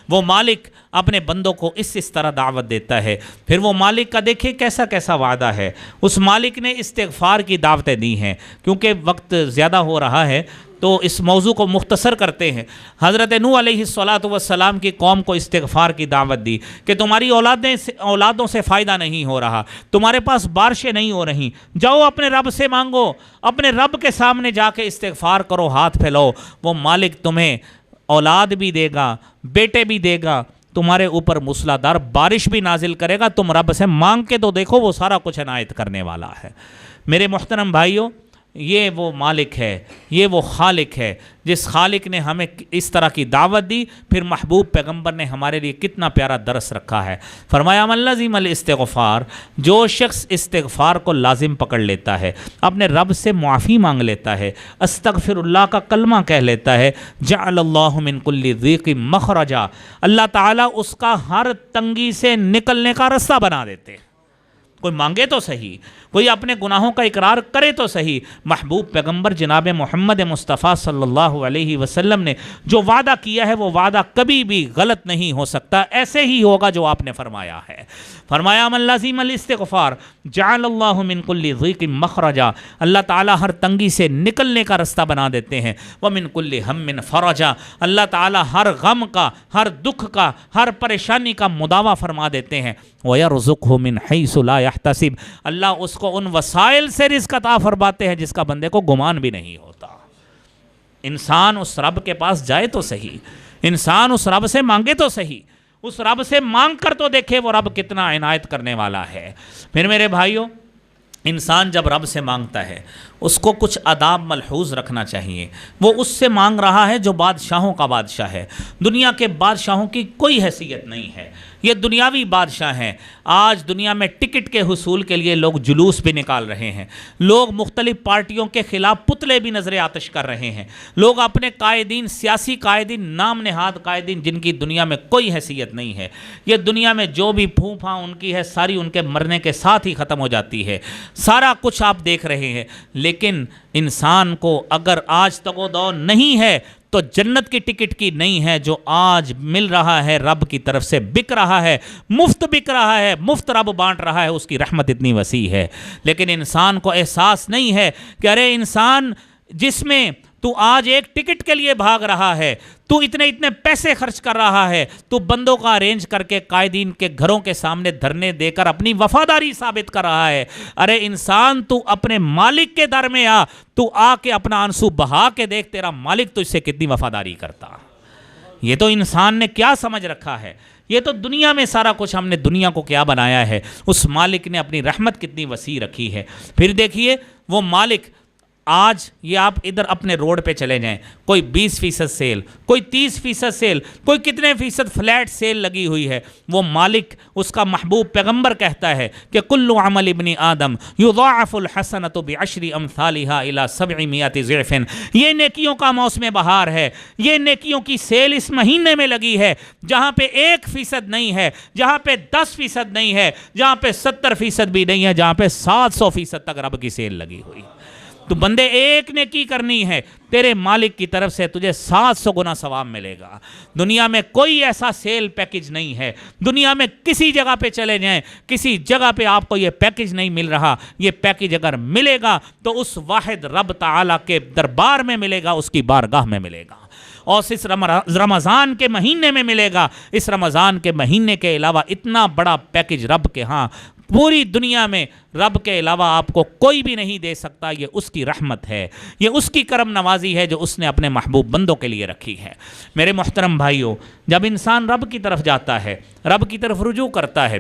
وہ مالک اپنے بندوں کو اس طرح دعوت دیتا ہے۔ پھر وہ مالک کا دیکھیں کیسا کیسا وعدہ ہے۔ اس مالک نے استغفار کی دعوتیں دی ہیں، کیونکہ وقت زیادہ ہو رہا ہے تو اس موضوع کو مختصر کرتے ہیں۔ حضرت نوح علیہ السلام کی قوم کو استغفار کی دعوت دی کہ تمہاری اولادوں سے فائدہ نہیں ہو رہا، تمہارے پاس بارشیں نہیں ہو رہی، جاؤ اپنے رب سے مانگو، اپنے رب کے سامنے جا کے استغفار کرو، ہاتھ پھیلاؤ، وہ مالک تمہیں اولاد بھی دے گا، بیٹے بھی دے گا، تمہارے اوپر موسلادھار بارش بھی نازل کرے گا، تم رب سے مانگ کے تو دیکھو، وہ سارا کچھ عنایت کرنے والا ہے۔ میرے محترم بھائیوں، یہ وہ مالک ہے، یہ وہ خالق ہے جس خالق نے ہمیں اس طرح کی دعوت دی۔ پھر محبوب پیغمبر نے ہمارے لیے کتنا پیارا درس رکھا ہے۔ فرمایا من لزم الاستغفار، جو شخص استغفار کو لازم پکڑ لیتا ہے، اپنے رب سے معافی مانگ لیتا ہے، استغفر اللہ کا کلمہ کہہ لیتا ہے، جعل اللہ من کل ضیق مخرجا، اللہ تعالیٰ اس کا ہر تنگی سے نکلنے کا راستہ بنا دیتے ہیں۔ کوئی مانگے تو صحیح، کوئی اپنے گناہوں کا اقرار کرے تو صحیح۔ محبوب پیغمبر جناب محمد مصطفیٰ صلی اللہ علیہ وسلم نے جو وعدہ کیا ہے وہ وعدہ کبھی بھی غلط نہیں ہو سکتا، ایسے ہی ہوگا جو آپ نے فرمایا ہے۔ فرمایا من لازم الاستغفار جعل اللہ من کل ضیق مخرجا، اللہ تعالیٰ ہر تنگی سے نکلنے کا رستہ بنا دیتے ہیں۔ ومن کل ہم فرجا، اللہ تعالیٰ ہر غم کا، ہر دکھ کا، ہر پریشانی کا مداوع فرما دیتے ہیں۔ وَيَرْزُقْهُ مِنْ حَيْثُ لَا يَحْتَسِبْ، اللہ اس کو ان وسائل سے رزق عطا فرماتے ہیں جس کا بندے کو گمان بھی نہیں ہوتا۔ انسان اس رب کے پاس جائے تو صحیح، انسان اس رب سے مانگے تو صحیح، اس رب سے مانگ کر تو دیکھے وہ رب کتنا عنایت کرنے والا ہے۔ پھر میرے بھائیوں، انسان جب رب سے مانگتا ہے اس کو کچھ آداب ملحوظ رکھنا چاہیے۔ وہ اس سے مانگ رہا ہے جو بادشاہوں کا بادشاہ ہے، دنیا کے بادشاہوں کی کوئی حیثیت نہیں ہے، یہ دنیاوی بادشاہ ہیں۔ آج دنیا میں ٹکٹ کے حصول کے لیے لوگ جلوس بھی نکال رہے ہیں، لوگ مختلف پارٹیوں کے خلاف پتلے بھی نظر آتش کر رہے ہیں، لوگ اپنے قائدین، سیاسی قائدین، نام نہاد قائدین جن کی دنیا میں کوئی حیثیت نہیں ہے، یہ دنیا میں جو بھی پھوپھا ان کی ہے ساری ان کے مرنے کے ساتھ ہی ختم ہو جاتی ہے، سارا کچھ آپ دیکھ رہے ہیں۔ لیکن انسان کو اگر آج تک وہ دور نہیں ہے تو جنت کی ٹکٹ کی نہیں ہے جو آج مل رہا ہے، رب کی طرف سے بک رہا ہے، مفت بک رہا ہے، مفت رب بانٹ رہا ہے، اس کی رحمت اتنی وسیع ہے۔ لیکن انسان کو احساس نہیں ہے کہ ارے انسان جس میں تو آج ایک ٹکٹ کے لیے بھاگ رہا ہے، تو اتنے پیسے خرچ کر رہا ہے، تو بندوں کا ارینج کر کے قائدین کے گھروں کے سامنے دھرنے دے کر اپنی وفاداری ثابت کر رہا ہے، ارے انسان تو اپنے مالک کے در میں آ، تو آ کے اپنا آنسو بہا کے دیکھ تیرا مالک تو اس سے کتنی وفاداری کرتا۔ یہ تو انسان نے کیا سمجھ رکھا ہے، یہ تو دنیا میں سارا کچھ ہم نے دنیا کو کیا بنایا ہے، اس مالک نے اپنی رحمت کتنی وسیع رکھی ہے۔ پھر دیکھیے وہ مالک، آج یہ آپ ادھر اپنے روڈ پہ چلے جائیں، کوئی 20% سیل، کوئی 30% سیل، کوئی کتنے فیصد فلیٹ سیل لگی ہوئی ہے، وہ مالک، اس کا محبوب پیغمبر کہتا ہے کہ کل عمل ابن آدم یضاعف الحسنۃ بعشر امثالها الى 700 ضعف، یہ نیکیوں کا موسم بہار ہے، یہ نیکیوں کی سیل اس مہینے میں لگی ہے، جہاں پہ 1% نہیں ہے، جہاں پہ 10% نہیں ہے، جہاں پہ 70% بھی نہیں ہے، جہاں پہ 700% تک رب کی سیل لگی ہوئی۔ تو بندے ایک نیکی کرنی ہے، تیرے مالک کی طرف سے تجھے 700 گنا ثواب ملے گا۔ دنیا میں کوئی ایسا سیل پیکج نہیں ہے، دنیا میں کسی جگہ پہ چلے جائیں، کسی جگہ پہ آپ کو یہ پیکج نہیں مل رہا، یہ پیکج اگر ملے گا تو اس واحد رب تعالیٰ کے دربار میں ملے گا، اس کی بارگاہ میں ملے گا، اور اس رمضان کے مہینے میں ملے گا۔ اس رمضان کے مہینے کے علاوہ اتنا بڑا پیکج رب کے ہاں پوری دنیا میں رب کے علاوہ آپ کو کوئی بھی نہیں دے سکتا۔ یہ اس کی رحمت ہے، یہ اس کی کرم نوازی ہے جو اس نے اپنے محبوب بندوں کے لیے رکھی ہے۔ میرے محترم بھائیوں، جب انسان رب کی طرف جاتا ہے، رب کی طرف رجوع کرتا ہے،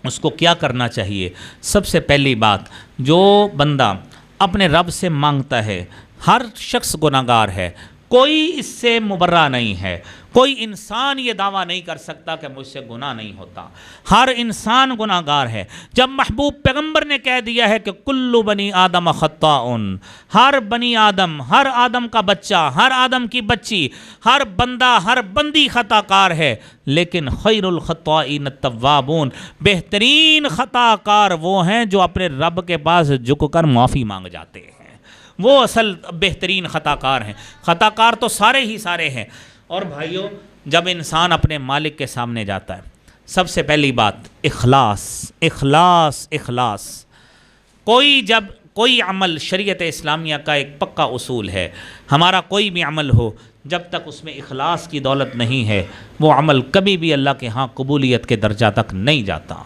اس کو کیا کرنا چاہیے؟ سب سے پہلی بات، جو بندہ اپنے رب سے مانگتا ہے، ہر شخص گناہگار ہے، کوئی اس سے مبرہ نہیں ہے، کوئی انسان یہ دعویٰ نہیں کر سکتا کہ مجھ سے گناہ نہیں ہوتا، ہر انسان گناہگار ہے۔ جب محبوب پیغمبر نے کہہ دیا ہے کہ کل بنی آدم خطاء، ہر بنی آدم، ہر آدم کا بچہ، ہر آدم کی بچی، ہر بندہ، ہر بندی خطا کار ہے، لیکن خیر الخطائین التوابون، بہترین خطا کار وہ ہیں جو اپنے رب کے پاس جھک کر معافی مانگ جاتے ہیں، وہ اصل بہترین خطا کار ہیں۔ خطا کار تو سارے ہی سارے ہیں۔ اور بھائیوں، جب انسان اپنے مالک کے سامنے جاتا ہے، سب سے پہلی بات اخلاص، اخلاص، اخلاص۔ جب کوئی عمل، شریعت اسلامیہ کا ایک پکا اصول ہے، ہمارا کوئی بھی عمل ہو، جب تک اس میں اخلاص کی دولت نہیں ہے، وہ عمل کبھی بھی اللہ کے ہاں قبولیت کے درجہ تک نہیں جاتا۔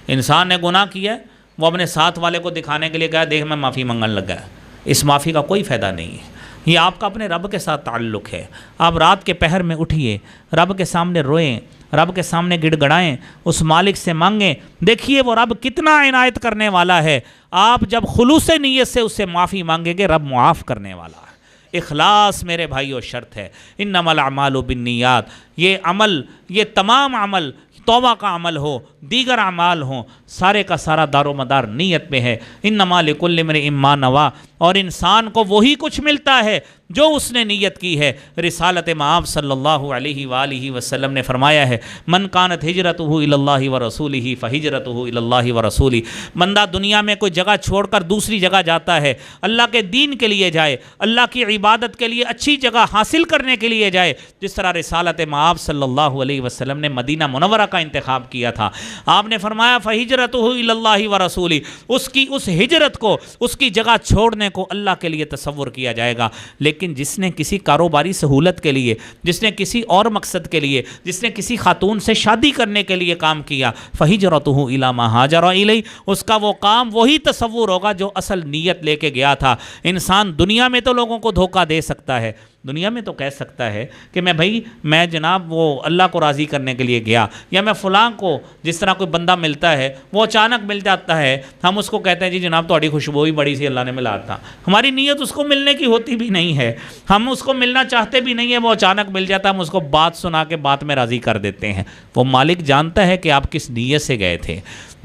انسان نے گناہ کیا ہے، وہ اپنے ساتھ والے کو دکھانے کے لیے کہا دیکھ میں معافی مانگنے لگا ہے، اس معافی کا کوئی فائدہ نہیں ہے۔ یہ آپ کا اپنے رب کے ساتھ تعلق ہے۔ آپ رات کے پہر میں اٹھیے، رب کے سامنے روئیں، رب کے سامنے گڑ گڑائیں، اس مالک سے مانگیں، دیکھیے وہ رب کتنا عنایت کرنے والا ہے۔ آپ جب خلوص نیت سے اس سے معافی مانگیں گے، رب معاف کرنے والا ہے۔ اخلاص میرے بھائیو شرط ہے۔ انما الاعمال بالنیات، یہ عمل، یہ تمام عمل، توبہ کا عمل ہو، دیگر اعمال ہوں، سارے کا سارا دار و مدار نیت میں ہے۔ انما لکل امرئ ما نویٰ، اور انسان کو وہی کچھ ملتا ہے جو اس نے نیت کی ہے۔ رسالت مآب صلی اللہ علیہ وآلہ وسلم نے فرمایا ہے من کانت ہجرتہ الی اللہ ورسولہ فہجرتہ الی اللہ ورسولہ، بندہ دنیا میں کوئی جگہ چھوڑ کر دوسری جگہ جاتا ہے، اللہ کے دین کے لیے جائے، اللہ کی عبادت کے لیے اچھی جگہ حاصل کرنے کے لیے جائے، جس طرح رسالت مآب صلی اللہ علیہ وسلم نے مدینہ منورہ کا انتخاب کیا تھا۔ آپ نے فرمایا فہجرتہ الی اللہ ورسولہ، اس ہجرت کو، اس کی جگہ چھوڑنے کو اللہ کے لیے تصور کیا جائے گا۔ لیکن جس نے کسی کاروباری سہولت کے لیے، جس نے کسی اور مقصد کے لیے، جس نے کسی خاتون سے شادی کرنے کے لیے کام کیا، فہجرتہ الی ما ہاجر الیہ، اس کا وہ کام وہی تصور ہوگا جو اصل نیت لے کے گیا تھا۔ انسان دنیا میں تو لوگوں کو دھوکہ دے سکتا ہے، دنیا میں تو کہہ سکتا ہے کہ میں جناب وہ اللہ کو راضی کرنے کے لیے گیا، یا میں فلاں کو، جس طرح کوئی بندہ ملتا ہے وہ اچانک مل جاتا ہے، ہم اس کو کہتے ہیں جی جناب تہاڈی خوشبو ہی بڑی سی اللہ نے ملا تھا، ہماری نیت اس کو ملنے کی ہوتی بھی نہیں ہے، ہم اس کو ملنا چاہتے بھی نہیں ہیں، وہ اچانک مل جاتا ہے، ہم اس کو بات سنا کے بات میں راضی کر دیتے ہیں۔ وہ مالک جانتا ہے کہ آپ کس نیت سے گئے تھے۔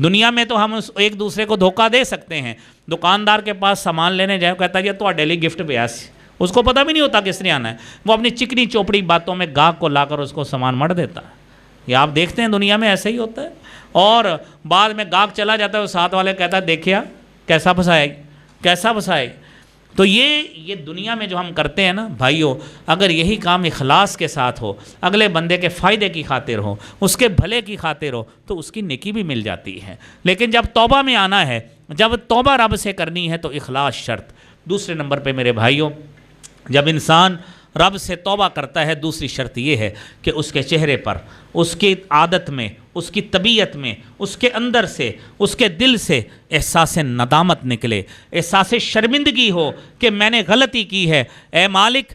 دنیا میں تو ہم ایک دوسرے کو دھوکہ دے سکتے ہیں، دکاندار کے پاس سامان لینے جائے کہتا ہے یہ تو ڈیلی گفٹ پہ سی، اس کو پتہ بھی نہیں ہوتا کس نے آنا ہے، وہ اپنی چکنی چوپڑی باتوں میں گاہک کو لا کر اس کو سامان مڑ دیتا ہے۔ یہ آپ دیکھتے ہیں دنیا میں ایسے ہی ہوتا ہے، اور بعد میں گاہک چلا جاتا ہے، وہ ساتھ والے کہتا ہے دیکھیا کیسا پھنسائے۔ تو یہ دنیا میں جو ہم کرتے ہیں نا بھائیوں، اگر یہی کام اخلاص کے ساتھ ہو، اگلے بندے کے فائدے کی خاطر ہو، اس کے بھلے کی خاطر ہو، تو اس کی نیکی بھی مل جاتی ہے۔ لیکن جب توبہ میں آنا ہے، جب توبہ رب سے کرنی ہے، تو اخلاص شرط۔ دوسرے نمبر پہ میرے بھائیوں، جب انسان رب سے توبہ کرتا ہے، دوسری شرط یہ ہے کہ اس کے چہرے پر، اس کی عادت میں، اس کی طبیعت میں، اس کے اندر سے، اس کے دل سے احساس ندامت نکلے، احساس شرمندگی ہو کہ میں نے غلطی کی ہے، اے مالک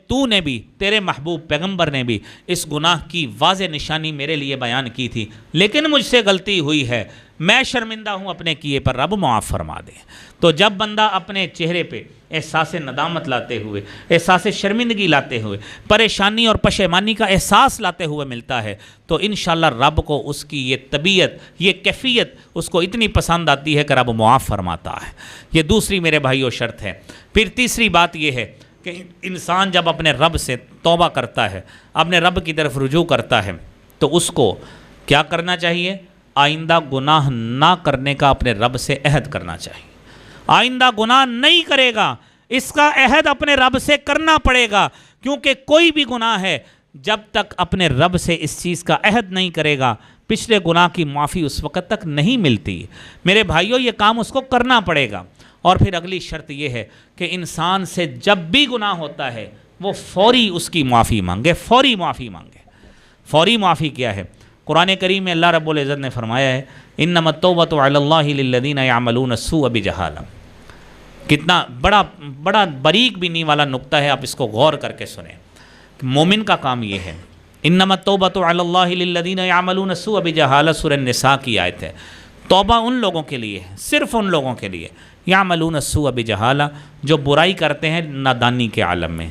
تو نے بھی، تیرے محبوب پیغمبر نے بھی اس گناہ کی واضح نشانی میرے لیے بیان کی تھی، لیکن مجھ سے غلطی ہوئی ہے، میں شرمندہ ہوں اپنے کیے پر، رب معاف فرما دے۔ تو جب بندہ اپنے چہرے پہ احساس ندامت لاتے ہوئے، احساس شرمندگی لاتے ہوئے، پریشانی اور پشیمانی کا احساس لاتے ہوئے ملتا ہے، تو انشاءاللہ رب کو اس کی یہ طبیعت، یہ کیفیت اس کو اتنی پسند آتی ہے کہ رب معاف فرماتا ہے۔ یہ دوسری میرے بھائیوں شرط ہے۔ پھر تیسری بات یہ ہے کہ انسان جب اپنے رب سے توبہ کرتا ہے، اپنے رب کی طرف رجوع کرتا ہے، تو اس کو کیا کرنا چاہیے؟ آئندہ گناہ نہ کرنے کا اپنے رب سے عہد کرنا چاہیے۔ آئندہ گناہ نہیں کرے گا، اس کا عہد اپنے رب سے کرنا پڑے گا، کیونکہ کوئی بھی گناہ ہے جب تک اپنے رب سے اس چیز کا عہد نہیں کرے گا، پچھلے گناہ کی معافی اس وقت تک نہیں ملتی۔ میرے بھائیوں، یہ کام اس کو کرنا پڑے گا۔ اور پھر اگلی شرط یہ ہے کہ انسان سے جب بھی گناہ ہوتا ہے وہ فوری اس کی معافی مانگے، فوری معافی مانگے۔ فوری معافی کیا ہے؟ قرآن کریم میں اللہ رب العزت نے فرمایا ہے انما التوبۃ علی اللہ للذین یعملون السوء بجہالہ۔ کتنا بڑا باریک بینی والا نقطہ ہے، آپ اس کو غور کر کے سنیں۔ مومن کا کام یہ ہے، انما التوبۃ علی اللہ للذین یعملون السوء بجہالہ، سورہ النساء کی آیت ہے۔ توبہ ان لوگوں کے لیے ہے، صرف ان لوگوں کے لیے، یعملون السوء بجہالہ، جو برائی کرتے ہیں نادانی کے عالم میں،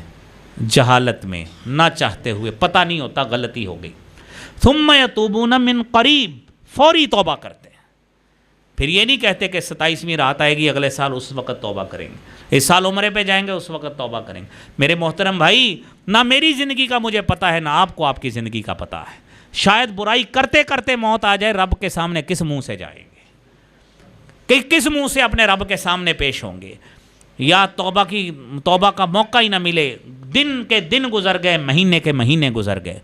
جہالت میں، نہ چاہتے ہوئے، پتہ نہیں ہوتا غلطی ہو گئی، ثم یتوبون من قریب، فوری توبہ کرتے ہیں۔ پھر یہ نہیں کہتے کہ 27ویں رات آئے گی اگلے سال اس وقت توبہ کریں گے، اس سال عمرے پہ جائیں گے اس وقت توبہ کریں گے۔ میرے محترم بھائی، نہ میری زندگی کا مجھے پتہ ہے، نہ آپ کو آپ کی زندگی کا پتہ ہے۔ شاید برائی کرتے کرتے موت آ جائے، رب کے سامنے کس منہ سے جائیں گے، کہ کس منہ سے اپنے رب کے سامنے پیش ہوں گے، یا توبہ کا موقع ہی نہ ملے، دن کے دن گزر گئے، مہینے کے مہینے گزر گئے،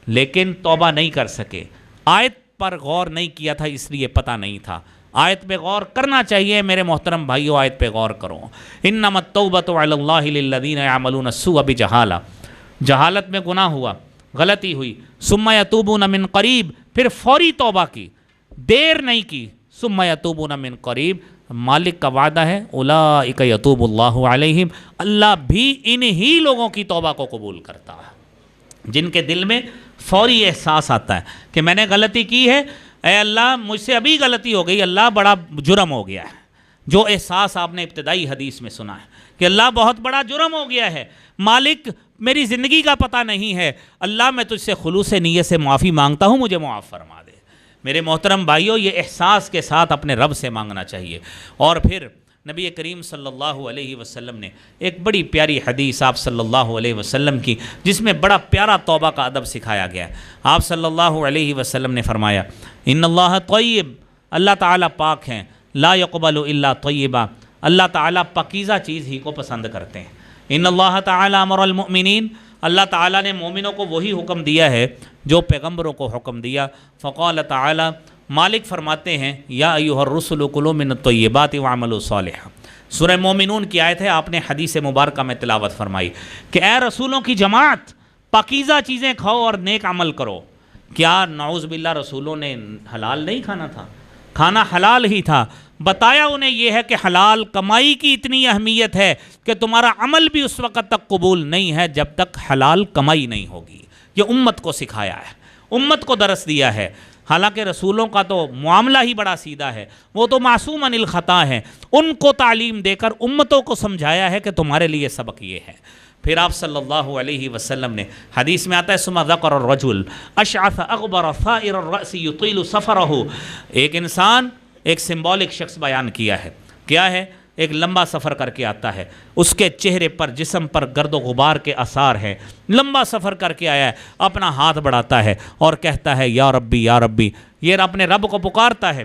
لیکن توبہ نہیں کر سکے۔ آیت پر غور نہیں کیا تھا، اس لیے پتہ نہیں تھا۔ آیت پہ غور کرنا چاہیے میرے محترم بھائیو، آیت پہ غور کرو۔ انما التوبۃ علی اللہ للذین یعملون السوء بجہالہ، جہالت میں گناہ ہوا، غلطی ہوئی، ثم یتوبون من قریب، پھر فوری توبہ کی، دیر نہیں کی، ثم یتوبون من قریب، مالک کا وعدہ ہے اولئک یتوب اللہ علیہم، اللہ بھی انہی لوگوں کی توبہ کو قبول کرتا ہے جن کے دل میں فوری احساس آتا ہے کہ میں نے غلطی کی ہے، اے اللہ مجھ سے ابھی غلطی ہو گئی، اللہ بڑا جرم ہو گیا ہے۔ جو احساس آپ نے ابتدائی حدیث میں سنا ہے کہ اللہ بہت بڑا جرم ہو گیا ہے، مالک میری زندگی کا پتہ نہیں ہے، اللہ میں تجھ سے خلوص نیت سے معافی مانگتا ہوں، مجھے معاف فرما دے۔ میرے محترم بھائیوں، یہ احساس کے ساتھ اپنے رب سے مانگنا چاہیے۔ اور پھر نبی کریم صلی اللہ علیہ وسلم نے ایک بڑی پیاری حدیث آپ صلی اللہ علیہ وسلم کی، جس میں بڑا پیارا توبہ کا ادب سکھایا گیا ہے۔ آپ صلی اللہ علیہ وسلم نے فرمایا ان اللہ طیب، اللہ تعالیٰ پاک ہیں، لا یقبل الا طیبا، اللہ تعالیٰ پاکیزہ چیز ہی کو پسند کرتے ہیں۔ ان اللہ تعالیٰ امر المؤمنین، اللہ تعالیٰ نے مومنوں کو وہی حکم دیا ہے جو پیغمبروں کو حکم دیا۔ فقال تعالیٰ، مالک فرماتے ہیں یا ایھا الرسل کلوا من الطیبات واعملوا صالحا۔ سورہ مومنون کی آیت ہے، آپ نے حدیث مبارکہ میں تلاوت فرمائی کہ اے رسولوں کی جماعت، پاکیزہ چیزیں کھاؤ اور نیک عمل کرو۔ کیا نعوذ باللہ رسولوں نے حلال نہیں کھانا تھا؟ کھانا حلال ہی تھا۔ بتایا انہیں یہ ہے کہ حلال کمائی کی اتنی اہمیت ہے کہ تمہارا عمل بھی اس وقت تک قبول نہیں ہے جب تک حلال کمائی نہیں ہوگی۔ یہ امت کو سکھایا ہے، امت کو درس دیا ہے۔ حالانکہ رسولوں کا تو معاملہ ہی بڑا سیدھا ہے، وہ تو معصوم عن الخطا ہیں، ان کو تعلیم دے کر امتوں کو سمجھایا ہے کہ تمہارے لیے سبق یہ ہے۔ پھر آپ صلی اللہ علیہ وسلم نے حدیث میں آتا ہے ثم ذکر الرجل اشعث اغبر ثائر الرأس یطیل سفرہ، ایک انسان، ایک سمبولک شخص بیان کیا ہے، کیا ہے؟ ایک لمبا سفر کر کے آتا ہے، اس کے چہرے پر، جسم پر گرد و غبار کے آثار ہیں، لمبا سفر کر کے آیا ہے، اپنا ہاتھ بڑھاتا ہے اور کہتا ہے یا ربی یا ربی، یہ اپنے رب کو پکارتا ہے۔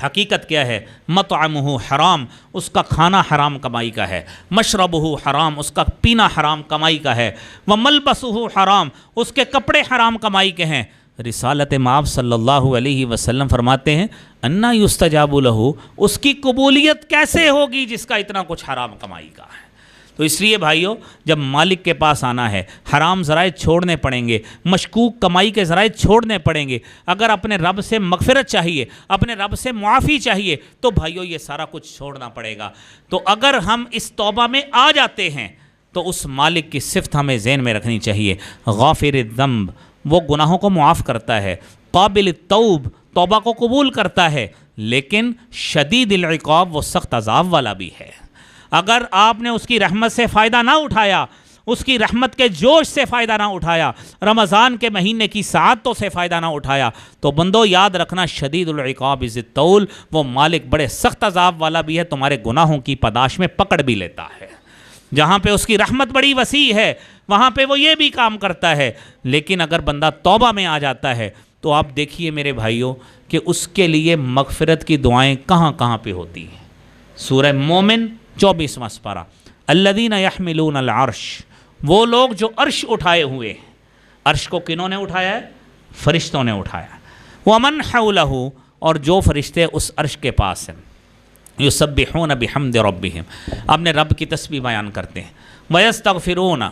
حقیقت کیا ہے؟ مطعمہ حرام، اس کا کھانا حرام کمائی کا ہے، مشربہ حرام، اس کا پینا حرام کمائی کا ہے، وملبسہ حرام، اس کے کپڑے حرام کمائی کے ہیں۔ رسالت مآب صلی اللہ علیہ وسلم فرماتے ہیں انا یستجاب لہ، اس کی قبولیت کیسے ہوگی جس کا اتنا کچھ حرام کمائی کا ہے؟ تو اس لیے بھائیو، جب مالک کے پاس آنا ہے، حرام ذرائع چھوڑنے پڑیں گے، مشکوک کمائی کے ذرائع چھوڑنے پڑیں گے۔ اگر اپنے رب سے مغفرت چاہیے، اپنے رب سے معافی چاہیے، تو بھائیو یہ سارا کچھ چھوڑنا پڑے گا۔ تو اگر ہم اس توبہ میں آ جاتے ہیں تو اس مالک کی صفت ہمیں ذہن میں رکھنی چاہیے، غافر الذنب، وہ گناہوں کو معاف کرتا ہے، قابل التوب، توبہ کو قبول کرتا ہے، لیکن شدید العقاب، وہ سخت عذاب والا بھی ہے۔ اگر آپ نے اس کی رحمت سے فائدہ نہ اٹھایا، اس کی رحمت کے جوش سے فائدہ نہ اٹھایا، رمضان کے مہینے کی سعادتوں سے فائدہ نہ اٹھایا، تو بندو یاد رکھنا شدید العقاب ذی الطول، وہ مالک بڑے سخت عذاب والا بھی ہے، تمہارے گناہوں کی پاداش میں پکڑ بھی لیتا ہے۔ جہاں پہ اس کی رحمت بڑی وسیع ہے وہاں پہ وہ یہ بھی کام کرتا ہے، لیکن اگر بندہ توبہ میں آ جاتا ہے تو آپ دیکھیے میرے بھائیوں کہ اس کے لیے مغفرت کی دعائیں کہاں کہاں پہ ہوتی ہیں۔ سورہ مومن 24واں سپارہ، الذین یحملون العرش، وہ لوگ جو عرش اٹھائے ہوئے ہیں۔ عرش کو کنہوں نے اٹھایا ہے؟ فرشتوں نے اٹھایا۔ ومن حولہ، اور جو فرشتے اس عرش کے پاس ہیں، یسبحون بحمد ربہم، اپنے رب کی تسبیح بیان کرتے ہیں، ویستغفرون،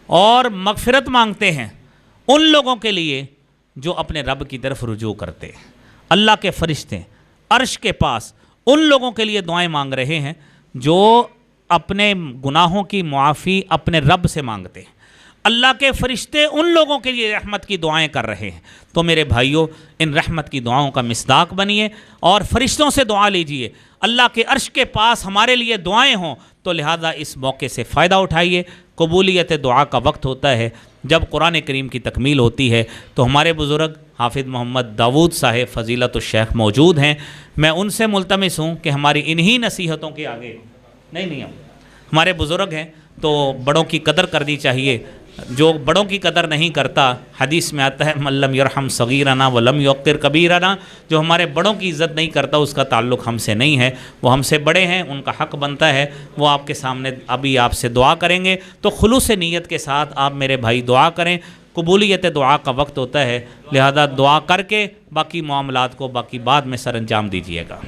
اور مغفرت مانگتے ہیں ان لوگوں کے لیے جو اپنے رب کی طرف رجوع کرتے ہیں۔ اللہ کے فرشتے عرش کے پاس ان لوگوں کے لیے دعائیں مانگ رہے ہیں جو اپنے گناہوں کی معافی اپنے رب سے مانگتے ہیں۔ اللہ کے فرشتے ان لوگوں کے لیے رحمت کی دعائیں کر رہے ہیں۔ تو میرے بھائیوں، ان رحمت کی دعاؤں کا مصداق بنیے اور فرشتوں سے دعا لیجئے، اللہ کے عرش کے پاس ہمارے لیے دعائیں ہوں، تو لہٰذا اس موقع سے فائدہ اٹھائیے۔ قبولیت دعا کا وقت ہوتا ہے جب قرآن کریم کی تکمیل ہوتی ہے، تو ہمارے بزرگ حافظ محمد داود صاحب فضیلت الشیخ موجود ہیں۔ میں ان سے ملتمس ہوں کہ ہماری انہی نصیحتوں کے آگے نہیں ہمارے بزرگ ہیں تو بڑوں کی قدر کرنی چاہیے۔ جو بڑوں کی قدر نہیں کرتا، حدیث میں آتا ہے من لم یرحم صغیرنا ولم یوقر کبیرنا، جو ہمارے بڑوں کی عزت نہیں کرتا اس کا تعلق ہم سے نہیں ہے، وہ ہم سے بڑے ہیں، ان کا حق بنتا ہے۔ وہ آپ کے سامنے ابھی آپ سے دعا کریں گے، تو خلوص نیت کے ساتھ آپ میرے بھائی دعا کریں۔ قبولیت دعا کا وقت ہوتا ہے، لہذا دعا کر کے باقی معاملات کو باقی بعد میں سر انجام دیجیے گا۔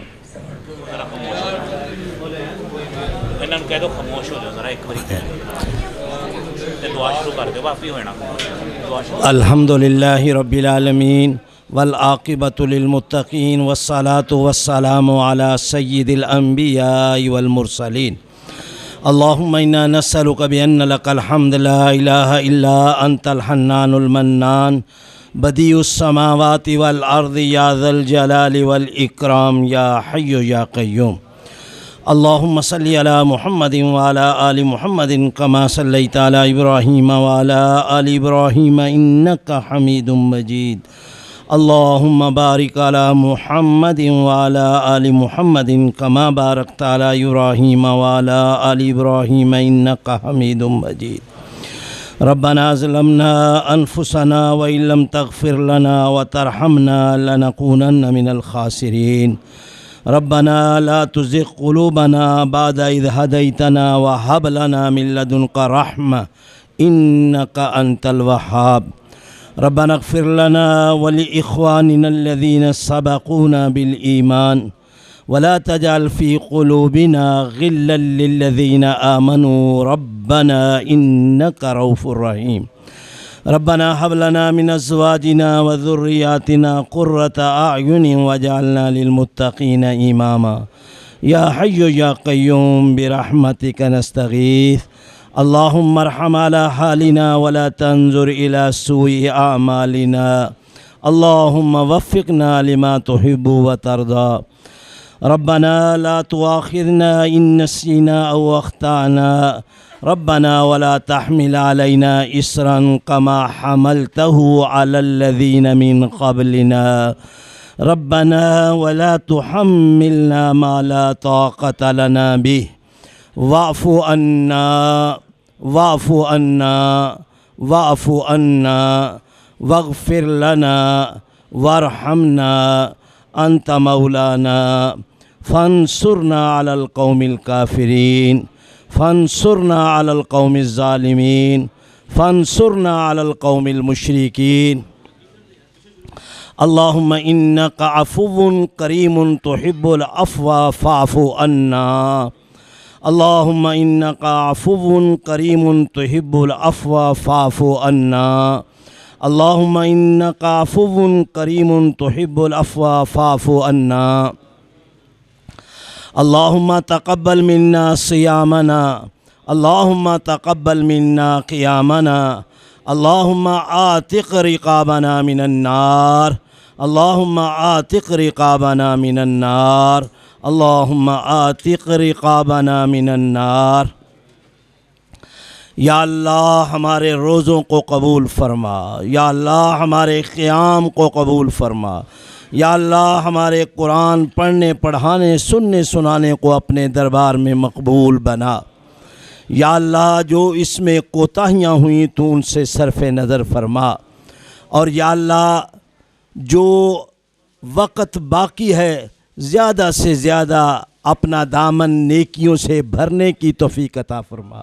کہہ دو خاموش ہو جاؤ ذرا، ایک بار کہہ دو، دعا شروع کر دو، واپی ہونا۔ الحمد للہ رب العالمین والعاقبۃ للمتقین والصلاۃ والسلام علی سید الانبیاء والمرسلین۔ اللہم انا نسألک بأن لک الحمد لا الہ الا انت الحنان المنان بدیع السماوات والارض یا ذا الجلال والاکرام یا حی یا قیوم۔ اللہم صلی علی محمد وعلی آل محمد کما صلیت علی ابراہیم وعلی آل ابراہیم انک حمید مجید۔ اللهم بارك على محمد وعلى آل محمد كما باركت على إبراهيم وعلى آل إبراهيم إنك حميد مجيد. ربنا ظلمنا أنفسنا وإن لم تغفر لنا وترحمنا لنكونن من الخاسرين. ربنا لا تزغ قلوبنا بعد إذ هديتنا وهب لنا من لدنك رحمة إنك أنت الوهاب. ربنا اغفر لنا ولإخواننا الذين سبقونا بالإيمان ولا تجعل في قلوبنا غلا للذين آمنوا ربنا إنك رؤوف رحيم. ربنا هب لنا من أزواجنا وذرياتنا قرة أعين واجعلنا للمتقين إماما. يا حي يا قيوم برحمتك نستغيث. اللهم ارحم على حالنا ولا تنظر إلى سوء أعمالنا. اللهم وفقنا لما تحب وترضى. ربنا لا تؤاخذنا إن نسينا أو أخطأنا. ربنا ولا تحمل علينا إصرا كما حملته على الذين من قبلنا. ربنا ولا تحملنا ما لا طاقة لنا به. واعف عنا واعف عنا واعف عنا واغفر لنا وارحمنا أنت مولانا فانصرنا على القوم الكافرين. فانصرنا على القوم الظالمين. فانصرنا على القوم المشركين. اللهم إنك عفو كريم تحب العفو فاعف عنا. اللهم إنك عفو كريم تحب العفو فاعف عنا. اللهم إنك عفو كريم تحب العفو فاعف عنا. اللهم تقبل منا صيامنا. اللهم تقبل منا قيامنا. اللهم آتق رقابنا من النار. اللهم آتق رقابنا من النار. اللهم آتق رقابنا من النار. یا اللہ ہمارے روزوں کو قبول فرما. یا اللہ ہمارے قیام کو قبول فرما. یا اللہ ہمارے قرآن پڑھنے پڑھانے سننے سنانے کو اپنے دربار میں مقبول بنا. یا اللہ جو اس میں کوتاہیاں ہوئیں تو ان سے صرف نظر فرما. اور یا اللہ جو وقت باقی ہے زیادہ سے زیادہ اپنا دامن نیکیوں سے بھرنے کی توفیق عطا فرما.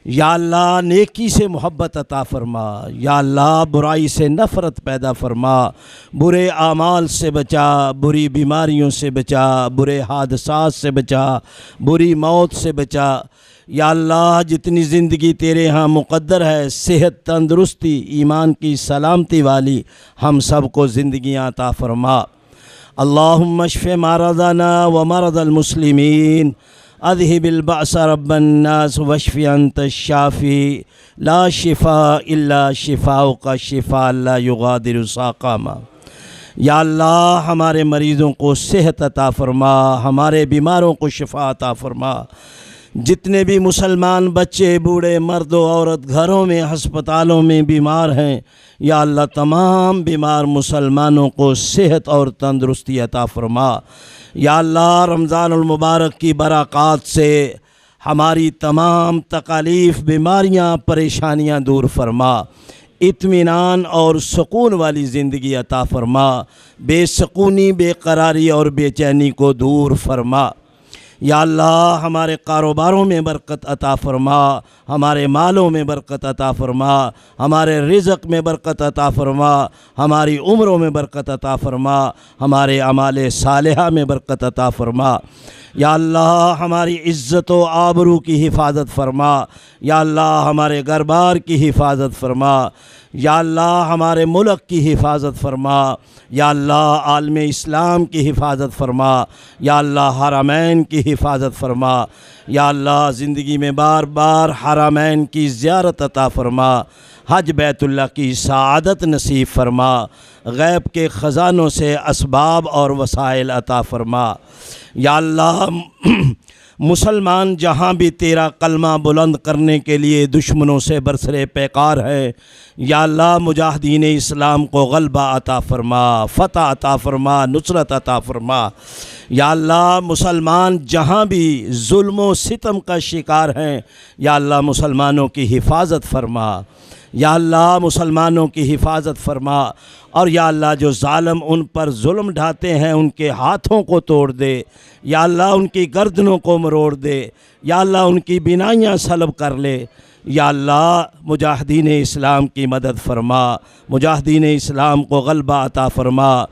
یا اللہ نیکی سے محبت عطا فرما. یا اللہ برائی سے نفرت پیدا فرما. برے اعمال سے بچا. بری بیماریوں سے بچا. برے حادثات سے بچا. بری موت سے بچا. یا اللہ جتنی زندگی تیرے ہاں مقدر ہے صحت تندرستی ایمان کی سلامتی والی ہم سب کو زندگیاں عطا فرما. اللہم اشف مرضنا ومرض المسلمین. اذهب البأس رب الناس واشف انت الشافی لا شفاء الا شفاؤک شفاء لا یغادر سقما. یا اللہ ہمارے مریضوں کو صحت عطا فرما. ہمارے بیماروں کو شفا عطا فرما. جتنے بھی مسلمان بچے بوڑھے مرد و عورت گھروں میں ہسپتالوں میں بیمار ہیں یا اللہ تمام بیمار مسلمانوں کو صحت اور تندرستی عطا فرما. یا اللہ رمضان المبارک کی برکات سے ہماری تمام تکالیف بیماریاں پریشانیاں دور فرما. اطمینان اور سکون والی زندگی عطا فرما. بے سکونی بے قراری اور بے چینی کو دور فرما. یا اللہ ہمارے کاروباروں میں برکت عطا فرما. ہمارے مالوں میں برکت عطا فرما. ہمارے رزق میں برکت عطا فرما. ہماری عمروں میں برکت عطا فرما. ہمارے اعمال صالحہ میں برکت عطا فرما. یا اللہ ہماری عزت و آبرو کی حفاظت فرما. یا اللہ ہمارے گھر بار کی حفاظت فرما. یا اللہ ہمارے ملک کی حفاظت فرما. یا اللہ عالم اسلام کی حفاظت فرما. یا اللہ حرمین کی حفاظت فرما. یا اللہ زندگی میں بار بار حرمین کی زیارت عطا فرما. حج بیت اللہ کی سعادت نصیب فرما. غیب کے خزانوں سے اسباب اور وسائل عطا فرما. یا اللہ مسلمان جہاں بھی تیرا کلمہ بلند کرنے کے لیے دشمنوں سے برسرے پیکار ہے، یا اللہ مجاہدین اسلام کو غلبہ عطا فرما، فتح عطا فرما، نصرت عطا فرما۔ یا اللہ مسلمان جہاں بھی ظلم و ستم کا شکار ہیں، یا اللہ مسلمانوں کی حفاظت فرما، یا اللہ مسلمانوں کی حفاظت فرما، اور یا اللہ جو ظالم ان پر ظلم ڈھاتے ہیں ان کے ہاتھوں کو توڑ دے، یا اللہ ان کی گردنوں کو مروڑ دے، یا اللہ ان کی بینائیاں سلب کر لے۔ یا اللہ مجاہدین اسلام کی مدد فرما، مجاہدین اسلام کو غلبہ عطا فرما،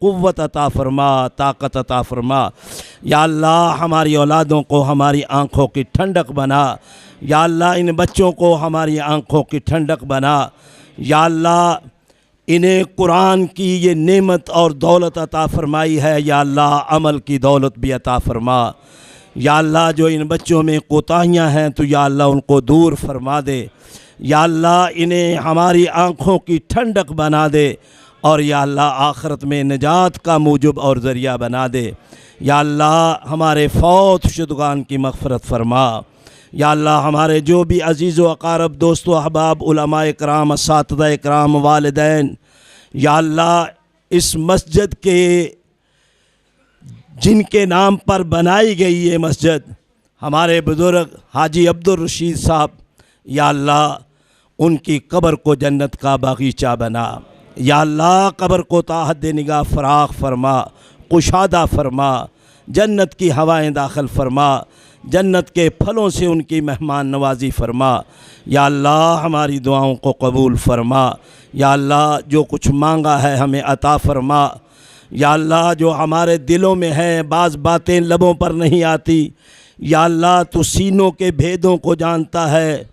قوت عطا فرما، طاقت عطا فرما۔ یا اللہ ہماری اولادوں کو ہماری آنکھوں کی ٹھنڈک بنا، یا اللہ ان بچوں کو ہماری آنکھوں کی ٹھنڈک بنا، یا اللہ انہیں قرآن کی یہ نعمت اور دولت عطا فرمائی ہے، یا اللہ عمل کی دولت بھی عطا فرما۔ یا اللہ جو ان بچوں میں کوتاہیاں ہیں تو یا اللہ ان کو دور فرما دے، یا اللہ انہیں ہماری آنکھوں کی ٹھنڈک بنا دے، اور یا اللہ آخرت میں نجات کا موجب اور ذریعہ بنا دے۔ یا اللہ ہمارے فوت شدگان کی مغفرت فرما۔ یا اللہ ہمارے جو بھی عزیز و اقارب، دوست و احباب، علماء کرام، اساتذہ کرام، والدین، یا اللہ اس مسجد کے جن کے نام پر بنائی گئی یہ مسجد، ہمارے بزرگ حاجی عبدالرشید صاحب، یا اللہ ان کی قبر کو جنت کا باغیچہ بنا۔ یا اللہ قبر کو تا حد نگاہ فراخ فرما، کشادہ فرما، جنت کی ہوائیں داخل فرما، جنت کے پھلوں سے ان کی مہمان نوازی فرما۔ یا اللہ ہماری دعاؤں کو قبول فرما۔ یا اللہ جو کچھ مانگا ہے ہمیں عطا فرما۔ یا اللہ جو ہمارے دلوں میں ہے، بعض باتیں لبوں پر نہیں آتی، یا اللہ تو سینوں کے بھیدوں کو جانتا ہے،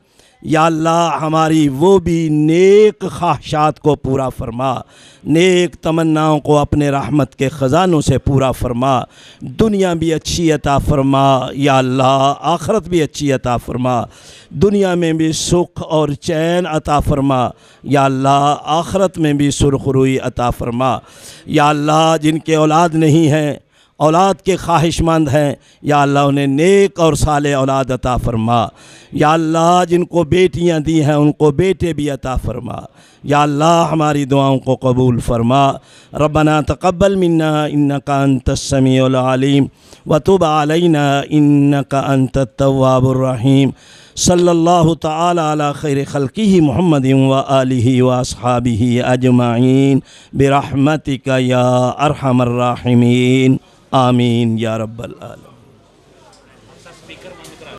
یا اللہ ہماری وہ بھی نیک خواہشات کو پورا فرما، نیک تمناؤں کو اپنے رحمت کے خزانوں سے پورا فرما، دنیا بھی اچھی عطا فرما، یا اللہ آخرت بھی اچھی عطا فرما، دنیا میں بھی سکھ اور چین عطا فرما، یا اللہ آخرت میں بھی سرخروئی عطا فرما۔ یا اللہ جن کے اولاد نہیں ہیں، اولاد کے خواہش مند ہیں، یا اللہ انہیں نیک اور صالح اولاد عطا فرما۔ یا اللہ جن کو بیٹیاں دی ہیں ان کو بیٹے بھی عطا فرما۔ یا اللہ ہماری دعاؤں کو قبول فرما۔ ربنا تقبل منا انک انت السمیع العلیم وتب علینا انک انت التواب الرحیم۔ صلی اللہ تعالی علی خیر خلقہ محمد وآلہ واصحابہ اجمعین برحمتک یا ارحم الراحمین، آمین یا رب العالمین۔